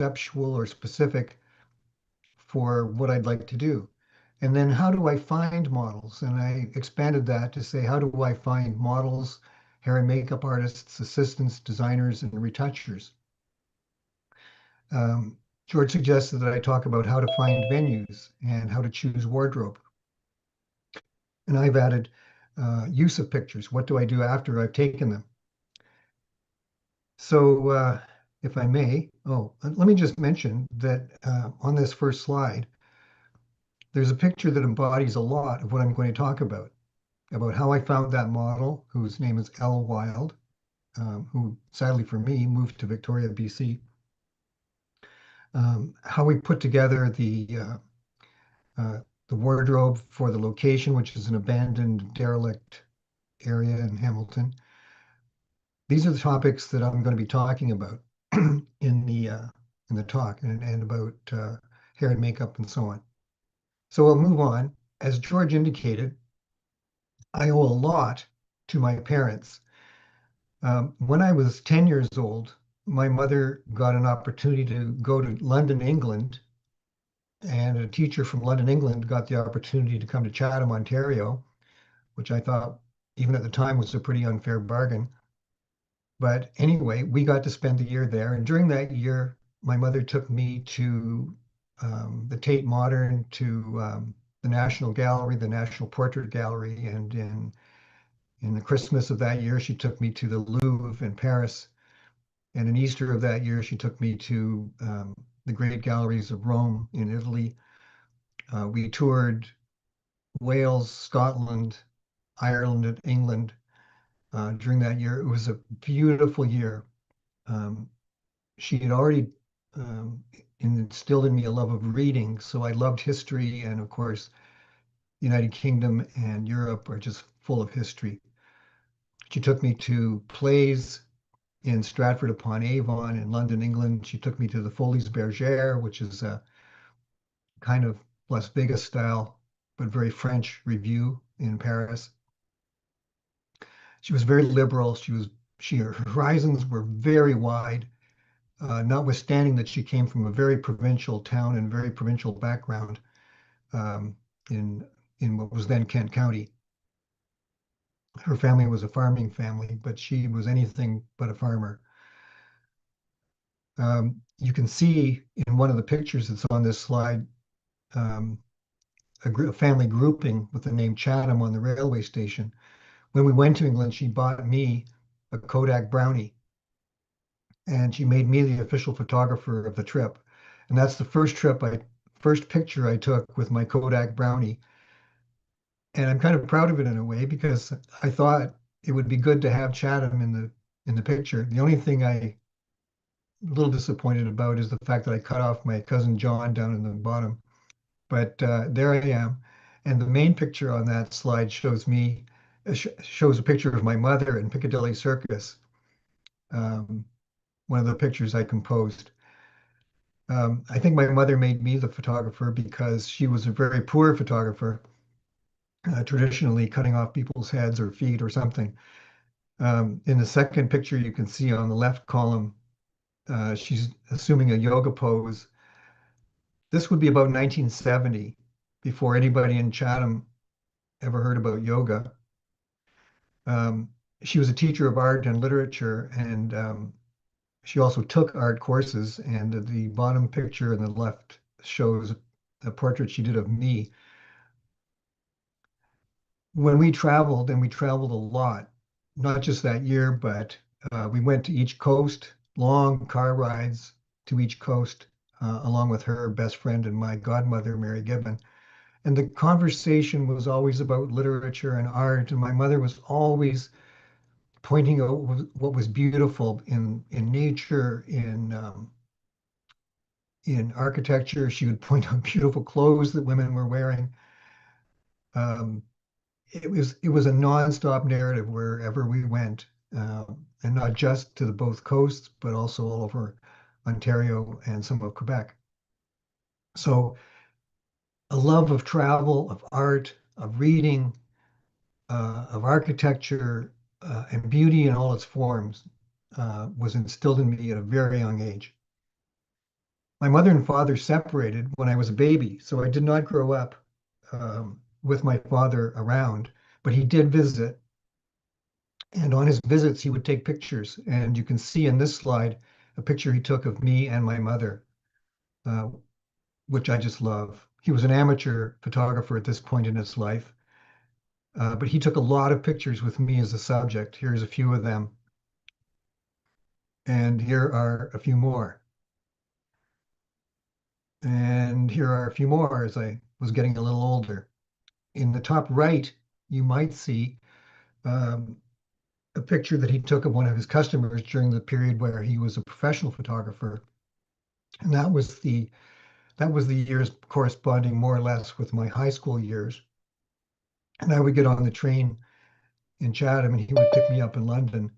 conceptual or specific for what I'd like to do. And then how do I find models? And I expanded that to say, how do I find models, hair and makeup artists, assistants, designers, and retouchers? Um, Jorj suggested that I talk about how to find venues and how to choose wardrobe. And I've added use of pictures. What do I do after I've taken them? So if I may, let me just mention that on this first slide, there's a picture that embodies a lot of what I'm going to talk about how I found that model, whose name is Elle Wild, who sadly for me moved to Victoria, BC. How we put together the wardrobe for the location, which is an abandoned derelict area in Hamilton. These are the topics that I'm going to be talking about in the talk and about hair and makeup and so on. So I'll move on. As Jorj indicated, I owe a lot to my parents. When I was 10 years old, my mother got an opportunity to go to London, England, and a teacher from London, England got the opportunity to come to Chatham, Ontario, which I thought, even at the time, was a pretty unfair bargain. But anyway, we got to spend the year there. And during that year, my mother took me to the Tate Modern, to the National Gallery, the National Portrait Gallery. And in the Christmas of that year, she took me to the Louvre in Paris. And in Easter of that year, she took me to the great galleries of Rome in Italy. We toured Wales, Scotland, Ireland, and England during that year. It was a beautiful year. Um, she had already instilled in me a love of reading, so I loved history, and of course, the United Kingdom and Europe are just full of history. She took me to plays in Stratford upon Avon in London, England. She took me to the Folies Bergère, which is a kind of Las Vegas style, but very French review in Paris. She was very liberal. Her horizons were very wide, notwithstanding that she came from a very provincial town and very provincial background um, in what was then Kent County. Her family was a farming family, but she was anything but a farmer. You can see in one of the pictures that's on this slide um, a family grouping with the name Chatham on the railway station. When we went to England, she bought me a Kodak Brownie, and she made me the official photographer of the trip. And that's the first picture I took with my Kodak Brownie. And I'm kind of proud of it in a way because I thought it would be good to have Chatham in the picture. The only thing I'm a little disappointed about is the fact that I cut off my cousin John down in the bottom. But there I am. And the main picture on that slide shows a picture of my mother in Piccadilly Circus, um, one of the pictures I composed. I think my mother made me the photographer because she was a very poor photographer, traditionally cutting off people's heads or feet or something. In the second picture, you can see on the left column, she's assuming a yoga pose. This would be about 1970, before anybody in Chatham ever heard about yoga. Um, she was a teacher of art and literature, and she also took art courses. And the bottom picture in the left shows a portrait she did of me. When we traveled, and we traveled a lot, not just that year, but we went to each coast, long car rides to each coast, along with her best friend and my godmother, Mary Gibbon. And the conversation was always about literature and art. And my mother was always pointing out what was beautiful in nature, in architecture. She would point out beautiful clothes that women were wearing. Um, it was a nonstop narrative wherever we went, and not just to the both coasts, but also all over Ontario and some of Quebec. So a love of travel, of art, of reading, of architecture, and beauty in all its forms was instilled in me at a very young age. My mother and father separated when I was a baby, so I did not grow up with my father around, but he did visit. And on his visits, he would take pictures. And you can see in this slide a picture he took of me and my mother, uh, which I just love. He was an amateur photographer at this point in his life, but he took a lot of pictures with me as a subject. Here's a few of them. And here are a few more. And here are a few more as I was getting a little older. In the top right, you might see um, a picture that he took of one of his customers during the period where he was a professional photographer. And that was the years corresponding more or less with my high school years. And I would get on the train in Chatham and he would pick me up in London.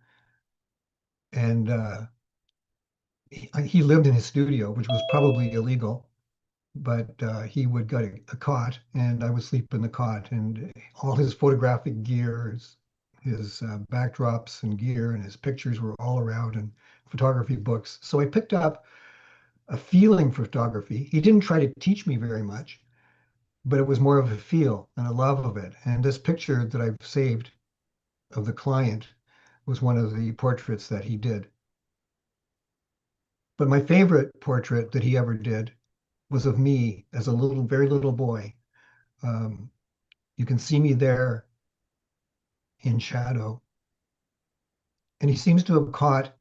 And he lived in his studio, which was probably illegal, but he would get a cot and I would sleep in the cot. And all his photographic gear, his backdrops and gear and his pictures were all around and photography books. So I picked up a feeling for photography. He didn't try to teach me very much, but it was more of a feel and a love of it. And this picture that I've saved of the client was one of the portraits that he did. But my favorite portrait that he ever did was of me as a little, very little boy. Um, you can see me there in shadow. And he seems to have caught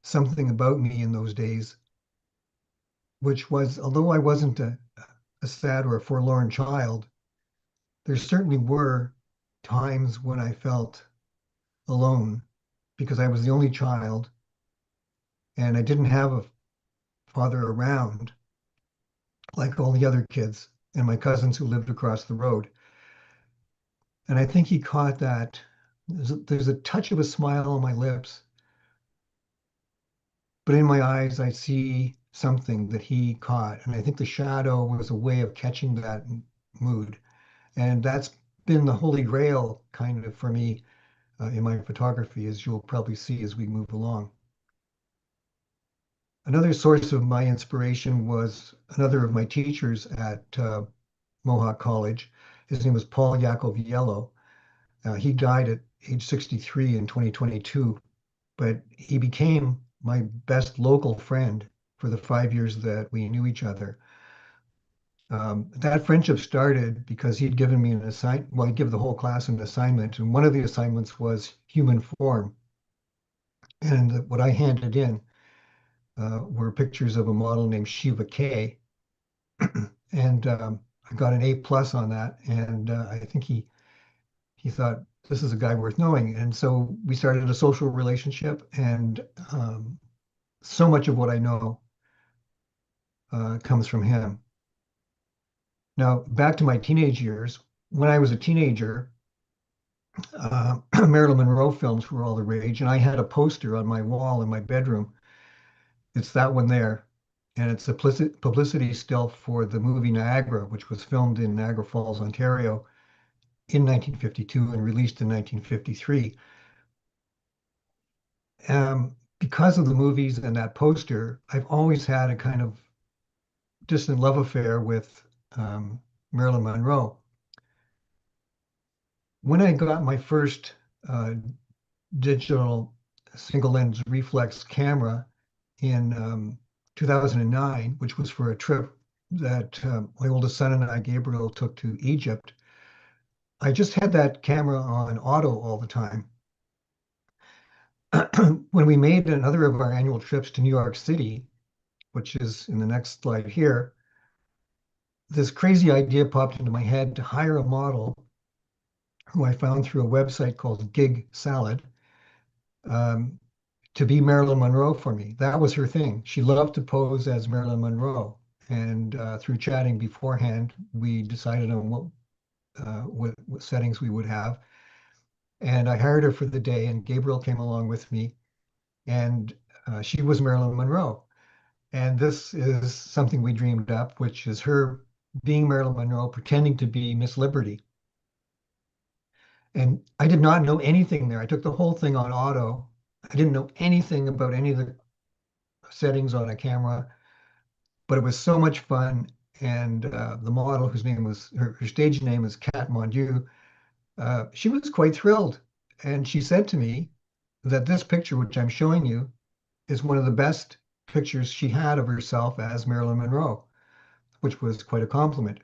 something about me in those days, which was, although I wasn't a sad or a forlorn child, there certainly were times when I felt alone because I was the only child and I didn't have a father around like all the other kids and my cousins who lived across the road. And I think he caught that. There's a touch of a smile on my lips, but in my eyes, I see something that he caught. And I think the shadow was a way of catching that mood. And that's been the holy grail kind of for me in my photography, as you'll probably see as we move along. Another source of my inspiration was another of my teachers at Mohawk College. His name was Paul Yacoviello. He died at age 63 in 2022, but he became my best local friend for the 5 years that we knew each other. That friendship started because he'd given me an assignment, well, he'd give the whole class an assignment, and one of the assignments was human form. And what I handed in were pictures of a model named Shiva K. And I got an A+ on that. And I think he thought this is a guy worth knowing. And so we started a social relationship. And so much of what I know comes from him. Now, back to my teenage years. When I was a teenager, Marilyn Monroe films were all the rage. And I had a poster on my wall in my bedroom. It's that one there. And it's a publicity still for the movie Niagara, which was filmed in Niagara Falls, Ontario in 1952 and released in 1953. Because of the movies and that poster, I've always had a kind of distant love affair with Marilyn Monroe. When I got my first digital single lens reflex camera in 2009, which was for a trip that my oldest son and I, Gabriel, took to Egypt, I just had that camera on auto all the time. When we made another of our annual trips to New York City, which is in the next slide here, this crazy idea popped into my head to hire a model who I found through a website called Gig Salad um, to be Marilyn Monroe for me. That was her thing. She loved to pose as Marilyn Monroe. And through chatting beforehand, we decided on what settings we would have. And I hired her for the day, and Gabriel came along with me, and she was Marilyn Monroe. And this is something we dreamed up, which is her being Marilyn Monroe, pretending to be Miss Liberty. And I did not know anything there. I took the whole thing on auto. I didn't know anything about any of the settings on a camera. but it was so much fun. And the model, whose name was her stage name is Kat Mondieu, she was quite thrilled. And she said to me that this picture, which I'm showing you, is one of the best pictures she had of herself as Marilyn Monroe, which was quite a compliment.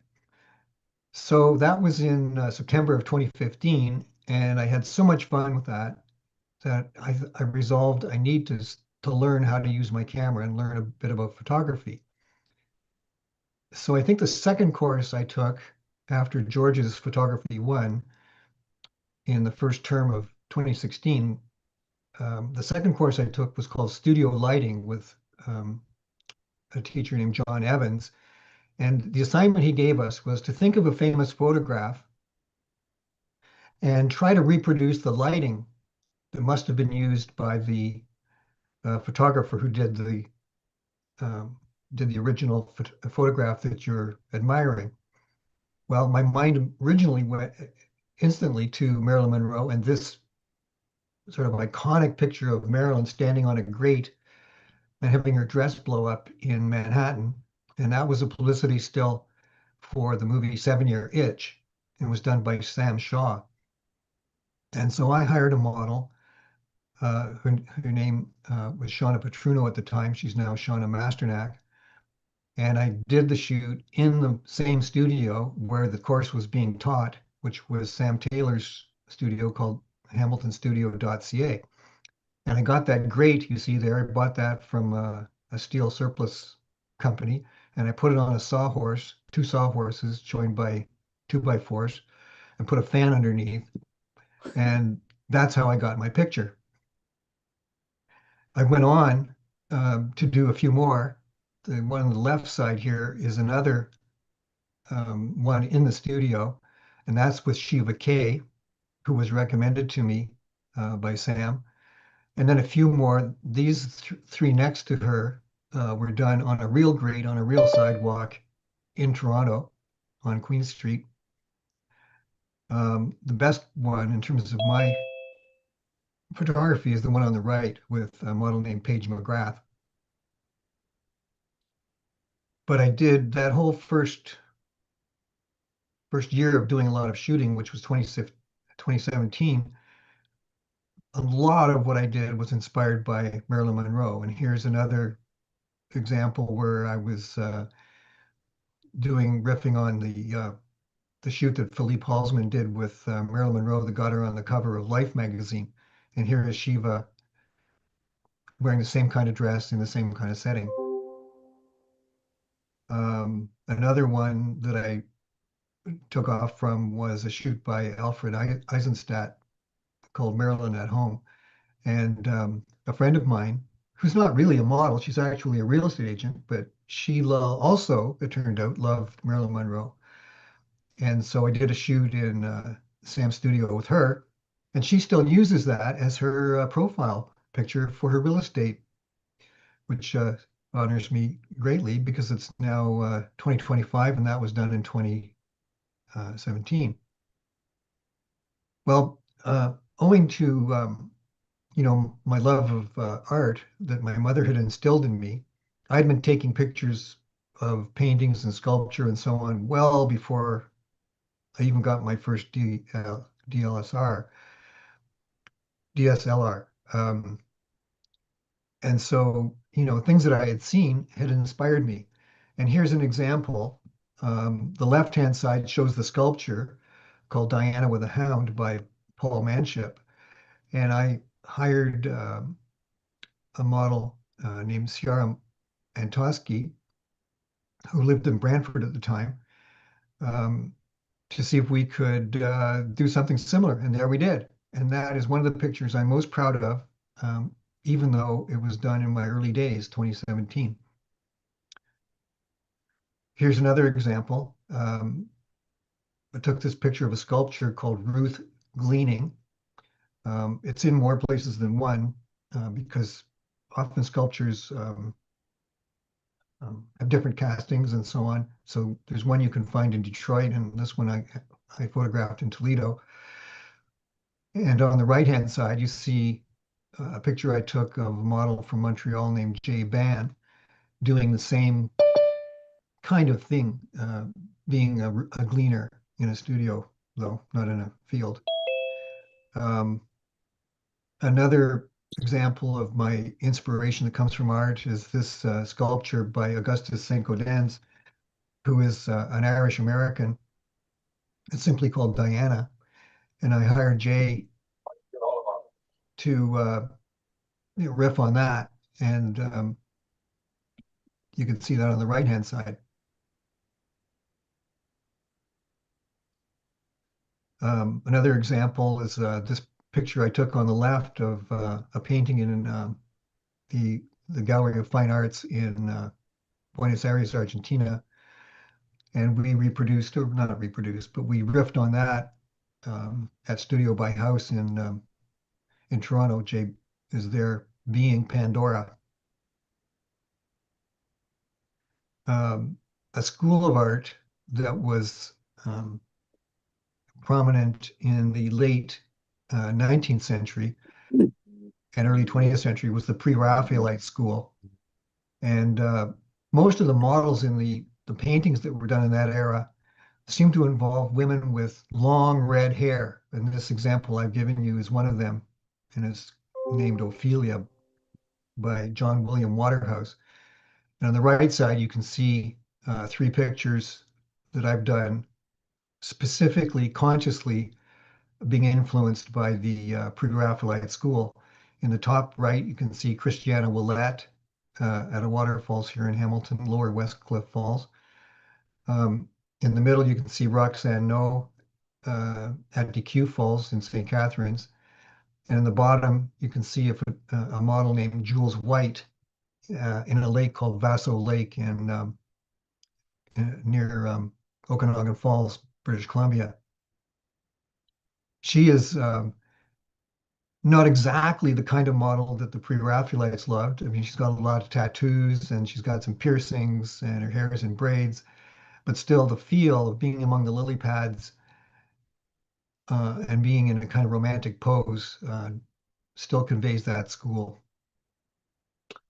So that was in September of 2015, and I had so much fun with that that I resolved I need to learn how to use my camera and learn a bit about photography. So I think the second course I took after Jorj's Photography 1 in the first term of 2016, the second course I took was called Studio Lighting with um, a teacher named John Evans. And the assignment he gave us was to think of a famous photograph and try to reproduce the lighting that must have been used by the photographer who um, did the original photograph that you're admiring. Well, my mind originally went instantly to Marilyn Monroe and this sort of iconic picture of Marilyn standing on a grate and having her dress blow up in Manhattan. And that was a publicity still for the movie 7 Year Itch. It was done by Sam Shaw. And so I hired a model. Her name was Shauna Petruno at the time. She's now Shauna Masternak. And I did the shoot in the same studio where the course was being taught, which was Sam Taylor's studio called hamiltonstudio.ca. And I got that grate you see there. I bought that from a steel surplus company, and I put it on a sawhorse, two sawhorses joined by 2x4s, and put a fan underneath. And that's how I got my picture. I went on to do a few more. The one on the left side here is another one in the studio, and that's with Shiva K, who was recommended to me by Sam. And then a few more. These three next to her were done on a real grate on a real sidewalk in Toronto on Queen Street. The best one in terms of my photography is the one on the right with a model named Paige McGrath. But I did that whole first year of doing a lot of shooting, which was 2017. A lot of what I did was inspired by Marilyn Monroe. And here's another example where I was doing riffing on the shoot that Philippe Halsman did with Marilyn Monroe that got her on the cover of Life magazine. And here is Shiva wearing the same kind of dress in the same kind of setting. Another one that I took off from was a shoot by Alfred Eisenstadt called Marilyn at Home. And a friend of mine, who's not really a model, she's actually a real estate agent, but she also, it turned out, loved Marilyn Monroe. And so I did a shoot in Sam's studio with her, and she still uses that as her profile picture for her real estate, which honors me greatly because it's now 2025 and that was done in 2017. Well, owing to my love of art that my mother had instilled in me, I'd been taking pictures of paintings and sculpture and so on well before I even got my first DSLR. And so, things that I had seen had inspired me. And here's an example. The left-hand side shows the sculpture called Diana with a Hound by Paul Manship. And I hired a model named Ciara Antosky, who lived in Brantford at the time, um, to see if we could do something similar. And there we did. And that is one of the pictures I'm most proud of, even though it was done in my early days, 2017. Here's another example. I took this picture of a sculpture called Ruth Gleaning. It's in more places than one because often sculptures have different castings and so on. So there's one you can find in Detroit, and this one I photographed in Toledo. And on the right-hand side, you see a picture I took of a model from Montreal named Jay Ban doing the same kind of thing, being a gleaner in a studio, though not in a field. Um, Another example of my inspiration that comes from art is this sculpture by Augustus Saint Gaudens, who is an Irish American. It's simply called Diana. And I hired Jay to riff on that. And you can see that on the right-hand side. Another example is this picture I took on the left of a painting in the Gallery of Fine Arts in Buenos Aires, Argentina. And we reproduced, or not reproduced, but we riffed on that at Studio by House in Toronto. Jay is there being Pandora. A school of art that was prominent in the late 19th century and early 20th century was the Pre-Raphaelite school. And most of the models in the paintings that were done in that era seem to involve women with long red hair. And this example I've given you is one of them, and it's named Ophelia by John William Waterhouse. And on the right side, you can see three pictures that I've done specifically, consciously being influenced by the Pre-Raphaelite school. In the top right, you can see Christiana Willette at a waterfalls here in Hamilton, Lower Westcliff Falls. In the middle, you can see Roxanne No at DQ Falls in St. Catharines. And in the bottom, you can see a model named Jules White in a lake called Vaso Lake near Okanagan Falls, British Columbia. She is not exactly the kind of model that the Pre-Raphaelites loved. I mean, she's got a lot of tattoos and she's got some piercings and her hair is in braids, but still the feel of being among the lily pads and being in a kind of romantic pose still conveys that school.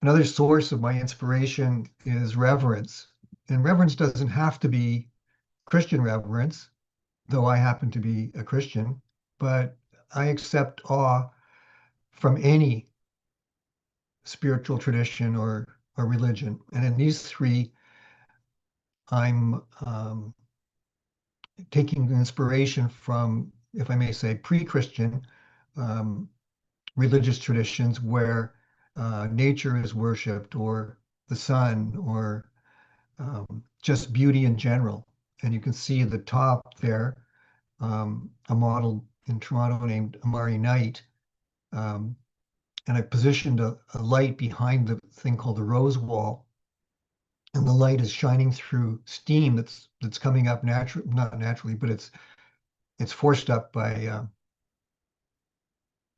Another source of my inspiration is reverence. And reverence doesn't have to be Christian reverence, though I happen to be a Christian, but I accept awe from any spiritual tradition or religion. And in these three, I'm taking inspiration from, if I may say, pre-Christian um, religious traditions where nature is worshipped, or the sun, or just beauty in general. And you can see at the top there a model in Toronto named Amari Knight. And I positioned a light behind the thing called the rose wall. And the light is shining through steam that's coming up not naturally, but it's forced up by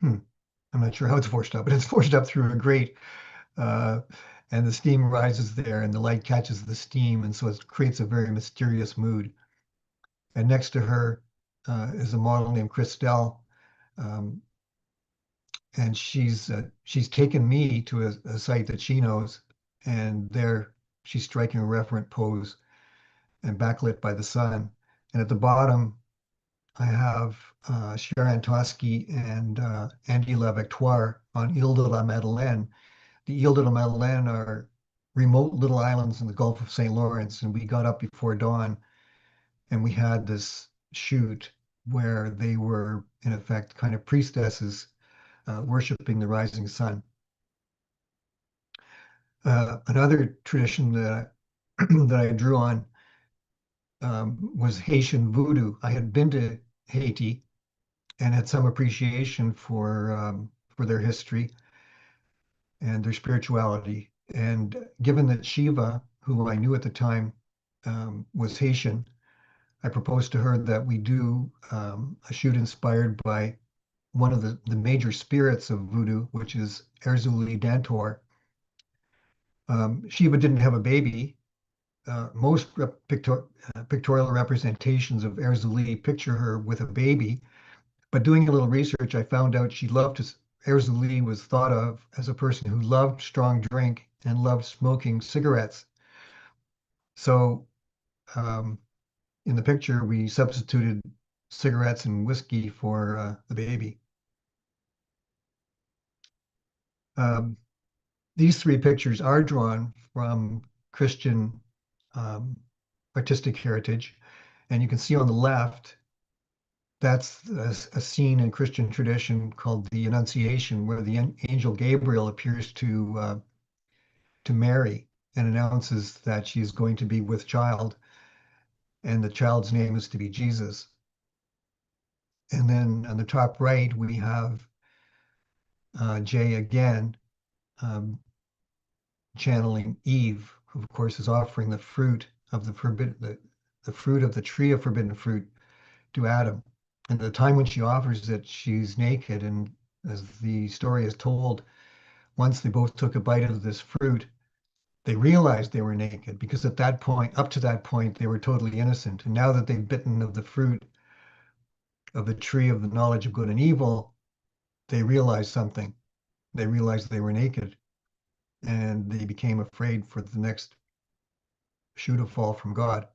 I'm not sure how it's forced up, but it's forced up through a grate, uh, and the steam rises there, and the light catches the steam, and so it creates a very mysterious mood. And next to her is a model named Christelle, um, and she's taken me to a site that she knows, and there she's striking a referent pose and backlit by the sun. And at the bottom, I have Sharon Toschi and Andy Lavectoire on Ile de la Madeleine. The Ile de la Madeleine are remote little islands in the Gulf of St. Lawrence, and we got up before dawn and we had this shoot where they were, in effect, kind of priestesses worshiping the rising sun. Another tradition that that I drew on was Haitian voodoo. I had been to Haiti and had some appreciation for their history and their spirituality. And given that Shiva, who I knew at the time, was Haitian, I proposed to her that we do a shoot inspired by one of the major spirits of voodoo, which is Erzulie Dantor. Shiva didn't have a baby. Most pictorial representations of Erzulie picture her with a baby, but doing a little research, I found out she loved to, Erzulie was thought of as a person who loved strong drink and loved smoking cigarettes. So um, in the picture, we substituted cigarettes and whiskey for the baby. Um, these three pictures are drawn from Christian um, artistic heritage. And you can see on the left, that's a scene in Christian tradition called the Annunciation, where the angel Gabriel appears to Mary and announces that she's going to be with child, and the child's name is to be Jesus. And then on the top right, we have Jay again um, channeling Eve, who of course is offering the fruit of the fruit of the tree of forbidden fruit to Adam. And the time when she offers it, she's naked. And as the story is told, once they both took a bite of this fruit, they realized they were naked because at that point, up to that point, they were totally innocent. And now that they've bitten of the fruit of the tree of the knowledge of good and evil, they realized something. They realized they were naked and they became afraid for the next shoe to fall from God.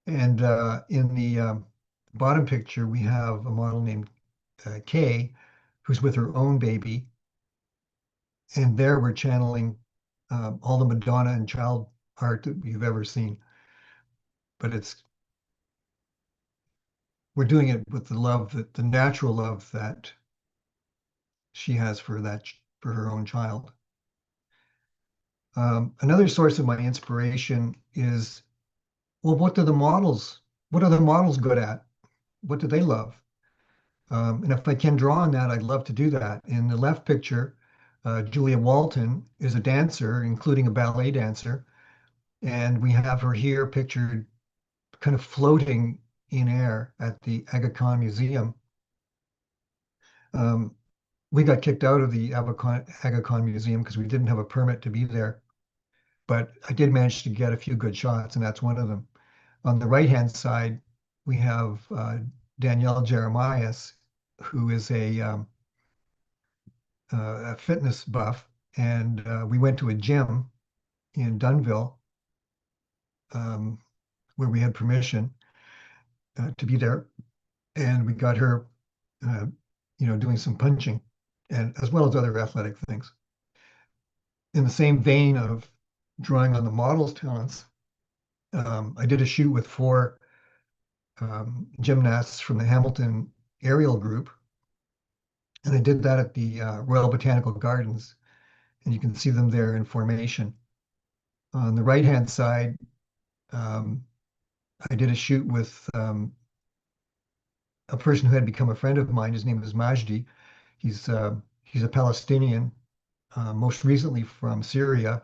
And in the bottom picture, we have a model named Kay, who's with her own baby. And there we're channeling all the Madonna and child art that you've ever seen. But we're doing it with the love that the natural love that she has for her own child. Another source of my inspiration is, well, what are the models good at? What do they love? And if I can draw on that, I'd love to do that. In the left picture, Julia Walton is a dancer, including a ballet dancer. And we have her here pictured kind of floating in air at the Aga Khan Museum. Um, we got kicked out of the Aga Khan Museum because we didn't have a permit to be there. But I did manage to get a few good shots, and that's one of them. On the right-hand side, we have Danielle Jeremias, who is a fitness buff, and we went to a gym in Dunville um, where we had permission to be there, and we got her, uh, doing some punching, and as well as other athletic things. In the same vein of drawing on the model's talents, I did a shoot with four gymnasts from the Hamilton aerial group, and I did that at the Royal Botanical Gardens, and you can see them there in formation. On the right-hand side, um, I did a shoot with a person who had become a friend of mine. His name is Majdi. He's a Palestinian, most recently from Syria.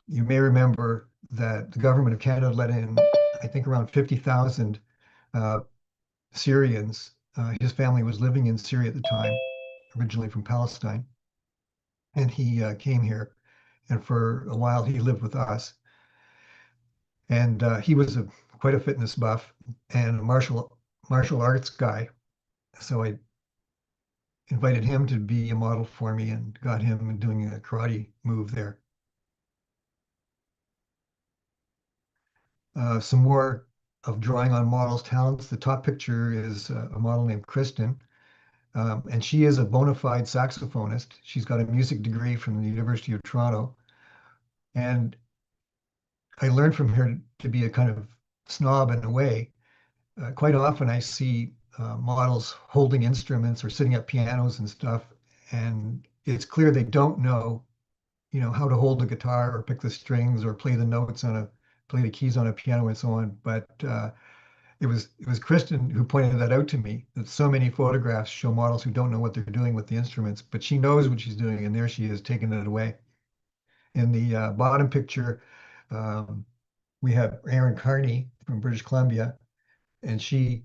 You may remember that the government of Canada let in, I think, around 50,000 uh, Syrians. His family was living in Syria at the time, originally from Palestine, and he came here. And for a while, he lived with us. And he was quite a fitness buff and a martial arts guy. So I invited him to be a model for me and got him doing a karate move there. Some more of drawing on models' talents. The top picture is a model named Kristen, and she is a bona fide saxophonist. She's got a music degree from the University of Toronto. And I learned from her to be a kind of snob in a way. Quite often I see models holding instruments or sitting at pianos and stuff, and it's clear they don't know, how to hold a guitar or pick the strings or play the keys on a piano and so on. But it was Kristen who pointed that out to me, that so many photographs show models who don't know what they're doing with the instruments, but she knows what she's doing, and there she is taking it away. In the bottom picture, um, we have Erin Carney from British Columbia, and she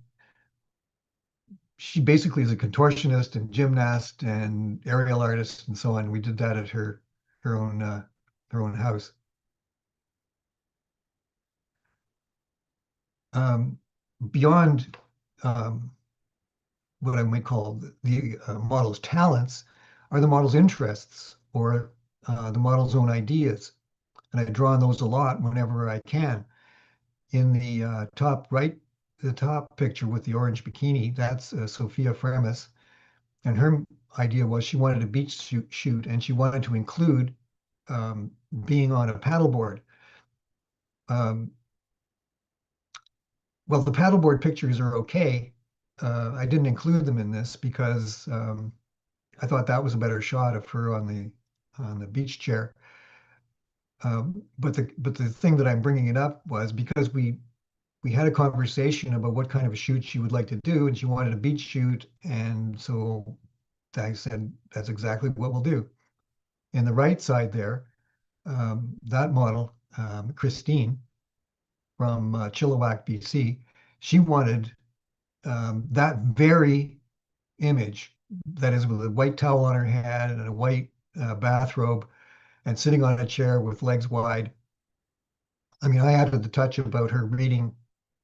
basically is a contortionist and gymnast and aerial artist and so on. We did that at her own her own house. Um, Beyond what I might call the model's talents are the model's interests or the model's own ideas. and I draw on those a lot whenever I can. In the top right, the top picture with the orange bikini, that's Sophia Framis, and her idea was she wanted a beach shoot, and she wanted to include um, being on a paddleboard. Um, well, the paddleboard pictures are okay. I didn't include them in this because I thought that was a better shot of her on the beach chair. But the thing that I'm bringing it up was because we had a conversation about what kind of a shoot she would like to do, and she wanted a beach shoot, and so I said that's exactly what we'll do. In the right side there, that model, Christine from Chilliwack, BC, she wanted that very image, that is with a white towel on her head and a white bathrobe and sitting on a chair with legs wide. I mean, I added the touch about her reading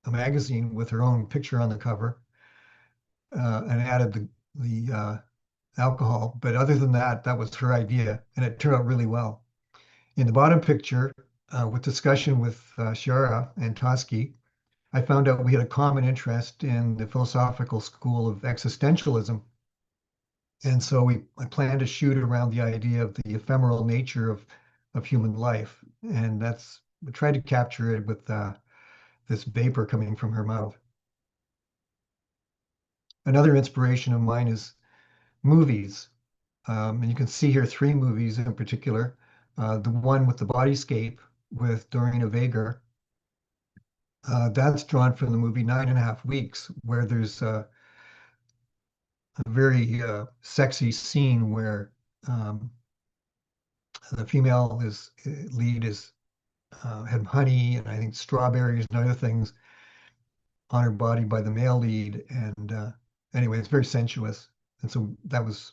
a magazine with her own picture on the cover and added the alcohol. But other than that, that was her idea, and it turned out really well. In the bottom picture, with discussion with Shara and Toski, I found out we had a common interest in the philosophical school of existentialism. And so I planned to shoot around the idea of the ephemeral nature of human life. And we tried to capture it with this vapor coming from her mouth. Another inspiration of mine is movies. And you can see here three movies in particular. The one with the bodyscape with Dorina Vega, that's drawn from the movie 9.5 Weeks, where there's a very sexy scene where um, the female lead is had honey and I think strawberries and other things on her body by the male lead. And anyway, it's very sensuous. And so that was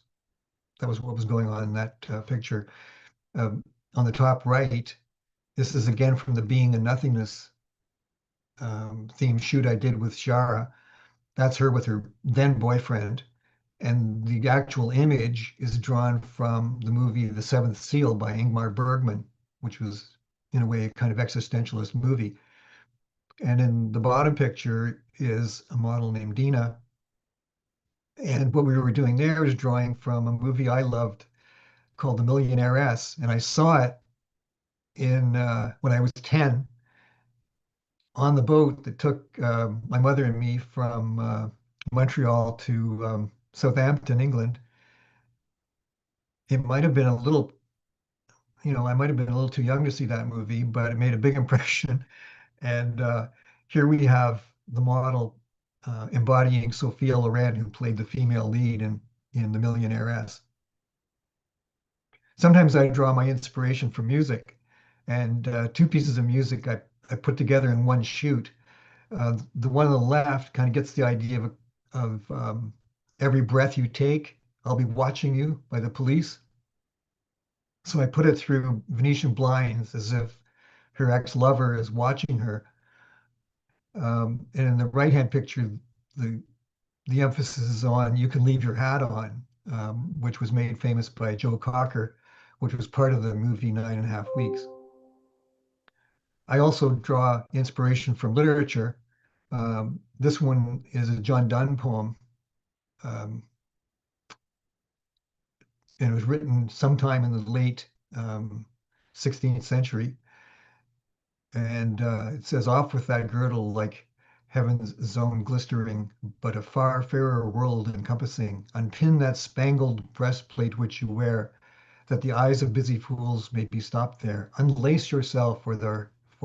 what was going on in that picture. On the top right, this is again from the Being and Nothingness theme shoot I did with Shara. That's her with her then boyfriend. And the actual image is drawn from the movie The Seventh Seal by Ingmar Bergman, which was, in a way, a kind of existentialist movie. And in the bottom picture is a model named Dina. And what we were doing there is drawing from a movie I loved called The Millionairess. And I saw it in when I was 10 on the boat that took my mother and me from Montreal to Southampton, England. It might have been a little, I might have been a little too young to see that movie, but it made a big impression. And here we have the model embodying Sophia Loren, who played the female lead in The Millionairess. Sometimes I draw my inspiration from music, and two pieces of music I put together in one shoot. The one on the left kind of gets the idea of Every Breath You Take, I'll Be Watching You by the Police. So I put it through Venetian blinds as if her ex-lover is watching her. And in the right-hand picture, the the emphasis is on You Can Leave Your Hat On, which was made famous by Joe Cocker, which was part of the movie 9.5 Weeks. I also draw inspiration from literature. This one is a John Donne poem, um, and it was written sometime in the late 16th century. And it says, Off with that girdle like heaven's zone glistering, but a far fairer world encompassing. Unpin that spangled breastplate which you wear, that the eyes of busy fools may be stopped there. Unlace yourself for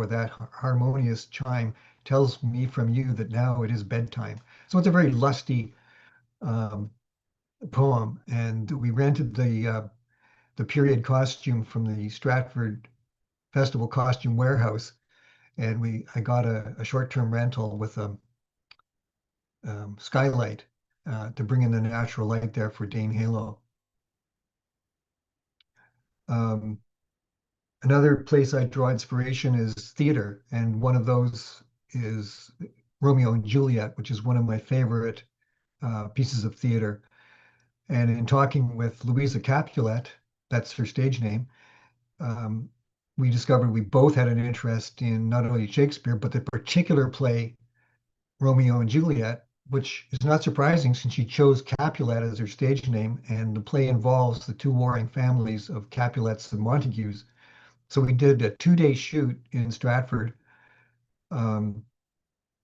that harmonious chime tells me from you that now it is bedtime. So it's a very lusty um, poem, and we rented the period costume from the Stratford Festival Costume Warehouse, and I got a short-term rental with a skylight to bring in the natural light there for Dane Halo. Um, Another place I draw inspiration is theater, and one of those is Romeo and Juliet, which is one of my favorite pieces of theater. And in talking with Louisa Capulet, that's her stage name, um, we discovered we both had an interest in not only Shakespeare, but the particular play Romeo and Juliet, which is not surprising since she chose Capulet as her stage name, and the play involves the two warring families of Capulets and Montagues. So we did a 2-day shoot in Stratford um,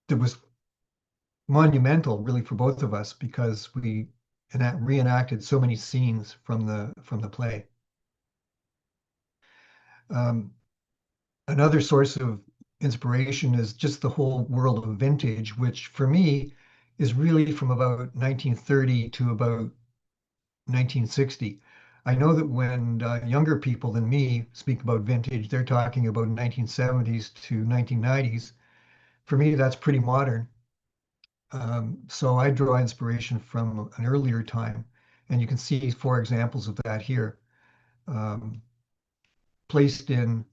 that was monumental, really, for both of us because we reenacted so many scenes from the play. Um, Another source of inspiration is just the whole world of vintage, which for me is really from about 1930 to about 1960. I know that when younger people than me speak about vintage, they're talking about 1970s to 1990s. For me, that's pretty modern. So I draw inspiration from an earlier time, and you can see 4 examples of that here, um, placed in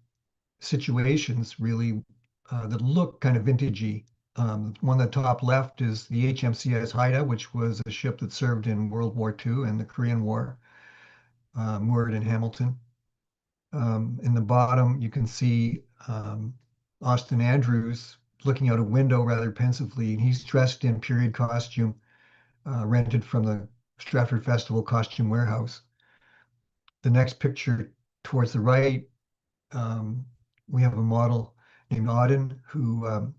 situations really that look kind of vintagey. One on the top left is the HMCS Haida, which was a ship that served in World War II and the Korean War, moored in Hamilton. In the bottom, you can see Austin Andrews looking out a window rather pensively, and he's dressed in period costume, rented from the Stratford Festival Costume Warehouse. The next picture towards the right, um, we have a model named Auden who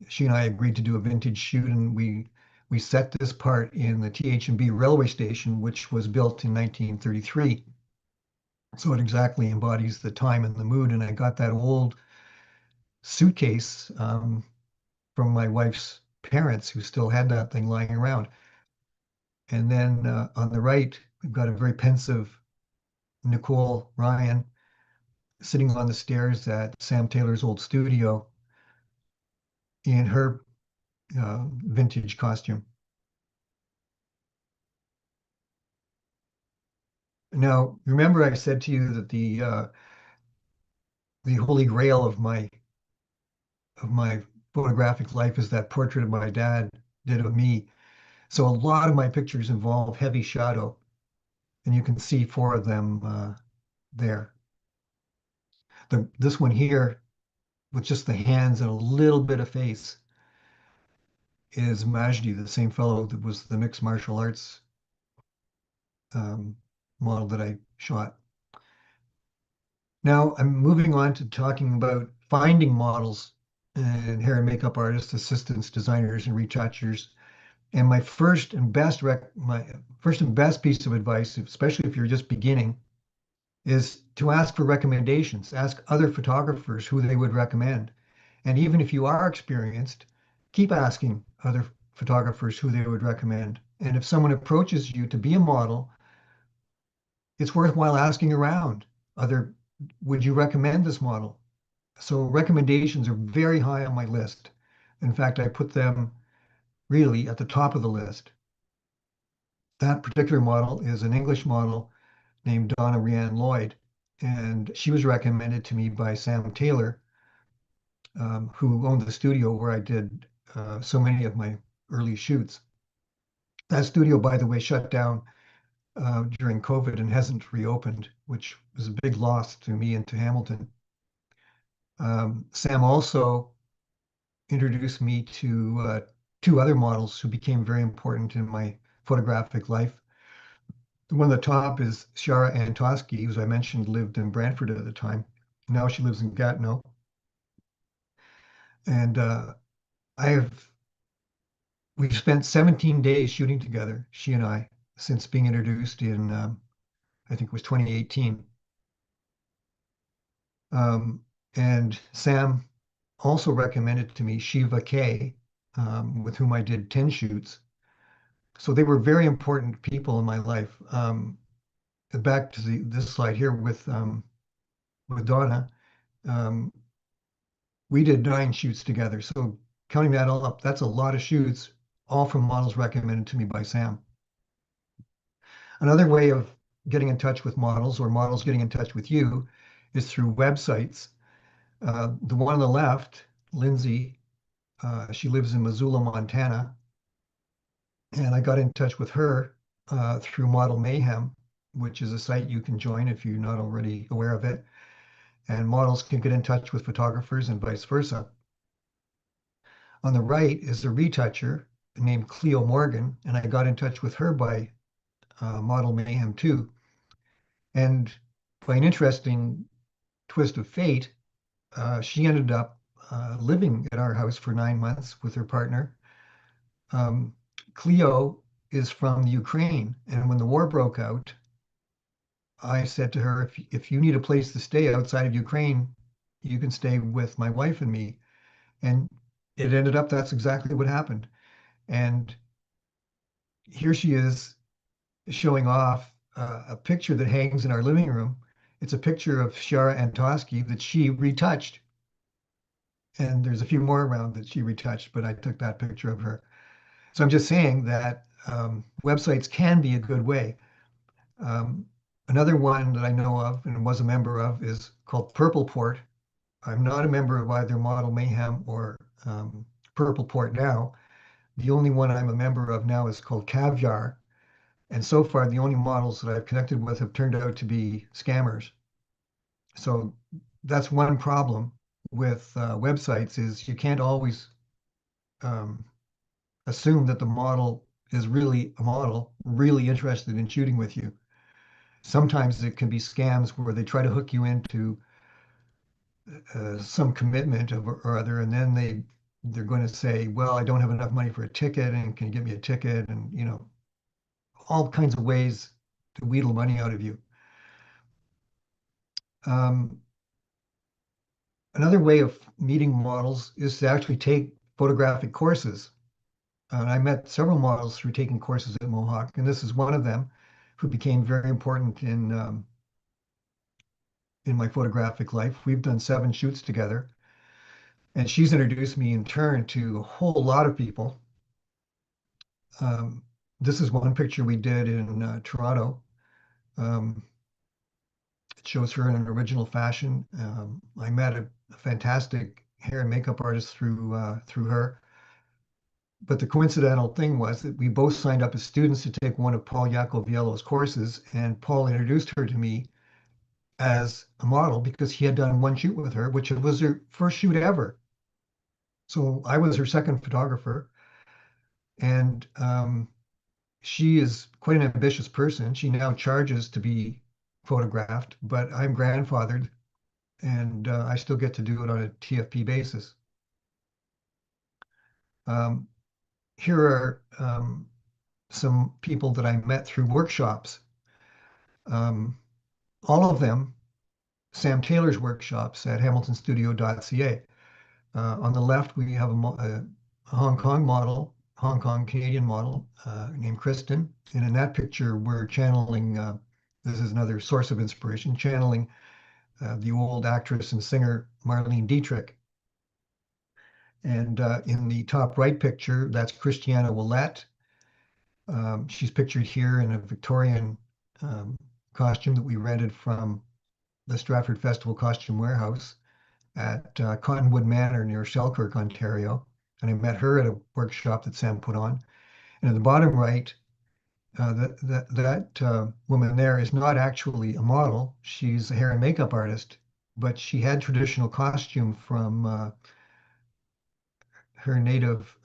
she and I agreed to do a vintage shoot, and we set this part in the TH&B railway station, which was built in 1933. So it exactly embodies the time and the mood. And I got that old suitcase from my wife's parents who still had that thing lying around. And then on the right, we've got a very pensive Nicole Ryan sitting on the stairs at Sam Taylor's old studio in her vintage costume. Now, remember I said to you that the holy grail of my photographic life is that portrait of my dad did of me. So a lot of my pictures involve heavy shadow, and you can see 4 of them there. This one here, with just the hands and a little bit of face, is Majdi, the same fellow that was the mixed martial arts um, model that I shot. Now I'm moving on to talking about finding models and hair and makeup artists, assistants, designers, and retouchers. And my first and best piece of advice, especially if you're just beginning, is to ask for recommendations. Ask other photographers who they would recommend. And even if you are experienced, keep asking other photographers who they would recommend. And if someone approaches you to be a model, it's worthwhile asking around. Other, would you recommend this model? So recommendations are very high on my list. In fact, I put them really at the top of the list. That particular model is an English model named Donna Rianne Lloyd, and she was recommended to me by Sam Taylor, who owned the studio where I did so many of my early shoots. That studio, by the way, shut down during COVID and hasn't reopened, which was a big loss to me and to Hamilton. Sam also introduced me to 2 other models who became very important in my photographic life. The one at the top is Shara Antosky, who, as I mentioned, lived in Brantford at the time. Now she lives in Gatineau. And I have we've spent 17 days shooting together, she and I, since being introduced in I think it was 2018. And Sam also recommended to me Shiva K, with whom I did 10 shoots. So they were very important people in my life. Back to this slide here with Donna, um, we did 9 shoots together. So counting that all up, that's a lot of shoots, all from models recommended to me by Sam. Another way of getting in touch with models or models getting in touch with you is through websites. The one on the left, Lindsay, she lives in Missoula, Montana. And I got in touch with her through Model Mayhem, which is a site you can join if you're not already aware of it. and models can get in touch with photographers and vice versa. On the right is a retoucher named Cleo Morgan, and I got in touch with her by Model Mayhem 2. And by an interesting twist of fate, she ended up living at our house for 9 months with her partner. Um, Cleo is from the Ukraine, and when the war broke out, I said to her, if you need a place to stay outside of Ukraine, you can stay with my wife and me. And it ended up that's exactly what happened. And here she is showing off a picture that hangs in our living room. It's a picture of Shara Antosky that she retouched. And there's a few more around that she retouched, but I took that picture of her. So I'm just saying that websites can be a good way. Um, Another one that I know of and was a member of is called Purple Port. I'm not a member of either Model Mayhem or Purple Port now. The only one I'm a member of now is called Caviar. And so far, the only models that I've connected with have turned out to be scammers. So that's one problem with websites is you can't always um, assume that the model is really a model, really interested in shooting with you. Sometimes it can be scams where they try to hook you into some commitment or other, and then they're going to say, "Well, I don't have enough money for a ticket, and can you get me a ticket?" And all kinds of ways to wheedle money out of you. Um, Another way of meeting models is to actually take photographic courses. I met several models through taking courses at Mohawk, and this is one of them who became very important in my photographic life. We've done 7 shoots together, and she's introduced me in turn to a whole lot of people. Um, this is one picture we did in Toronto. Um, it shows her in an original fashion. I met a fantastic hair and makeup artist through her. But the coincidental thing was that we both signed up as students to take one of Paul Yacoviello's courses, and Paul introduced her to me as a model because he had done one shoot with her, which was her first shoot ever. So I was her second photographer, and she is quite an ambitious person. She now charges to be photographed, but I'm grandfathered, and I still get to do it on a TFP basis. Um, Here are some people that I met through workshops. Um, all of them Sam Taylor's workshops at hamiltonstudio.ca. On the left, we have a Hong Kong model, Hong Kong Canadian model named Kristen. And in that picture, we're channeling, this is another source of inspiration, channeling the old actress and singer Marlene Dietrich. And in the top right picture, that's Christiana Willette. She's pictured here in a Victorian um, costume that we rented from the Stratford Festival Costume Warehouse at Cottonwood Manor near Selkirk, Ontario. And I met her at a workshop that Sam put on. And at the bottom right, that woman there is not actually a model. She's a hair and makeup artist, but she had traditional costume from her native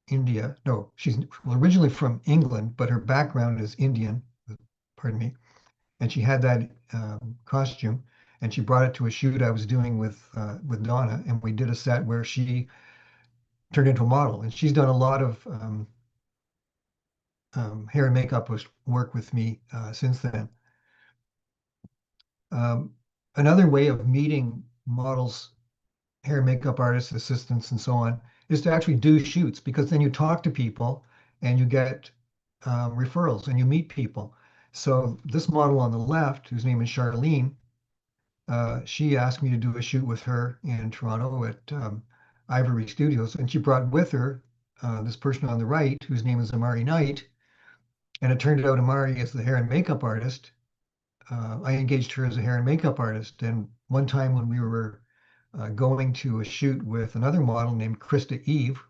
India. No, she's originally from England, but her background is Indian. Pardon me. And she had that costume, and she brought it to a shoot I was doing with Donna, and we did a set where she turned into a model, and she's done a lot of hair and makeup work with me since then. Um, Another way of meeting models, hair and makeup artists, assistants, and so on, is to actually do shoots because then you talk to people and you get referrals and you meet people. So this model on the left, whose name is Charlene, she asked me to do a shoot with her in Toronto at Ivory Studios, and she brought with her this person on the right, whose name is Amari Knight. And it turned out Amari is the hair and makeup artist. I engaged her as a hair and makeup artist. And one time when we were going to a shoot with another model named Krista Eve,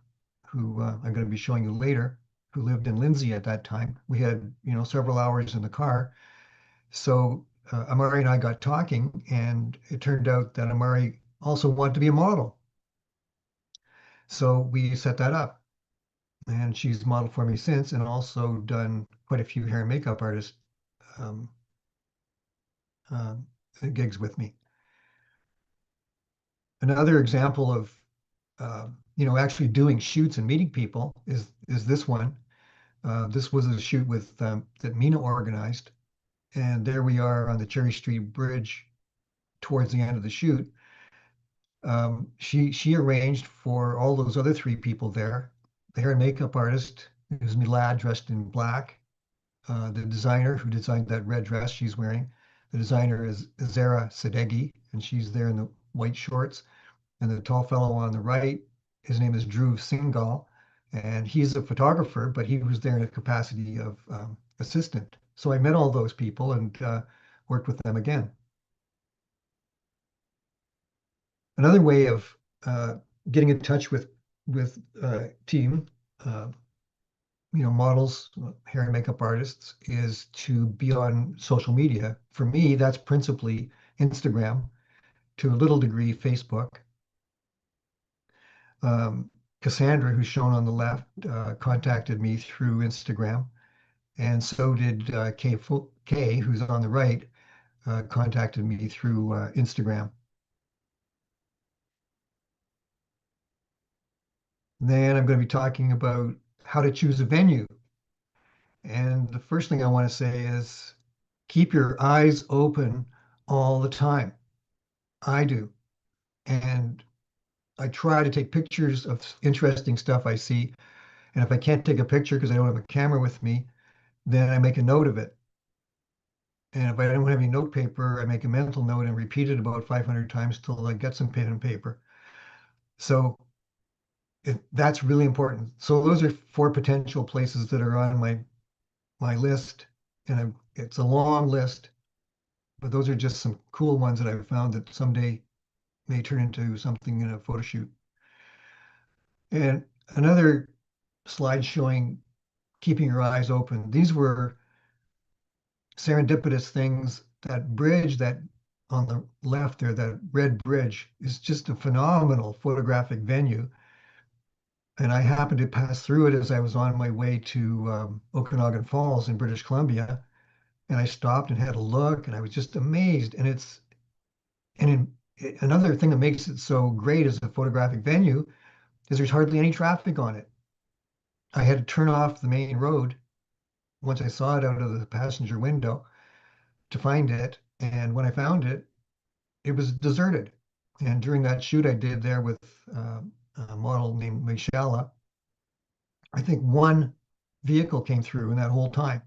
who I'm going to be showing you later, who lived in Lindsay at that time, we had several hours in the car. So Amari and I got talking, and it turned out that Amari also wanted to be a model. So we set that up, and she's modeled for me since, and also done quite a few hair and makeup artist um, uh, gigs with me. Another example of actually doing shoots and meeting people is this one. This was a shoot with that Mina organized, and there we are on the Cherry Street Bridge towards the end of the shoot. She arranged for all those other three people there, the hair and makeup artist, who's Milad dressed in black, the designer who designed that red dress she's wearing. The designer is Zara Sadeghi, and she's there in the white shorts. And the tall fellow on the right, his name is Dhruv Singhal, and he's a photographer, but he was there in a capacity of assistant. So I met all those people and worked with them again. Another way of uh, getting in touch with team, uh, models, hair and makeup artists, is to be on social media. For me, that's principally Instagram, to a little degree Facebook. Um, Cassandra, who's shown on the left, contacted me through Instagram, and so did Kay, who's on the right, contacted me through Instagram. Then I'm going to be talking about how to choose a venue. And the first thing I want to say is keep your eyes open all the time. I do. And I try to take pictures of interesting stuff I see. And if I can't take a picture because I don't have a camera with me, then I make a note of it. And if I don't have any note paper, I make a mental note and repeat it about 500 times till I get some pen and paper. So that's really important. So those are four potential places that are on my list, and it's a long list, but those are just some cool ones that I've found that someday may turn into something in a photo shoot. And another slide showing keeping your eyes open. These were serendipitous things. That bridge that on the left there, that red bridge, is just a phenomenal photographic venue. And I happened to pass through it as I was on my way to Okanagan Falls in British Columbia. And I stopped and had a look, and I was just amazed. Another thing that makes it so great as a photographic venue is there's hardly any traffic on it. I had to turn off the main road once I saw it out of the passenger window to find it. And when I found it, it was deserted. And during that shoot I did there with a model named Michelle, I think one vehicle came through in that whole time.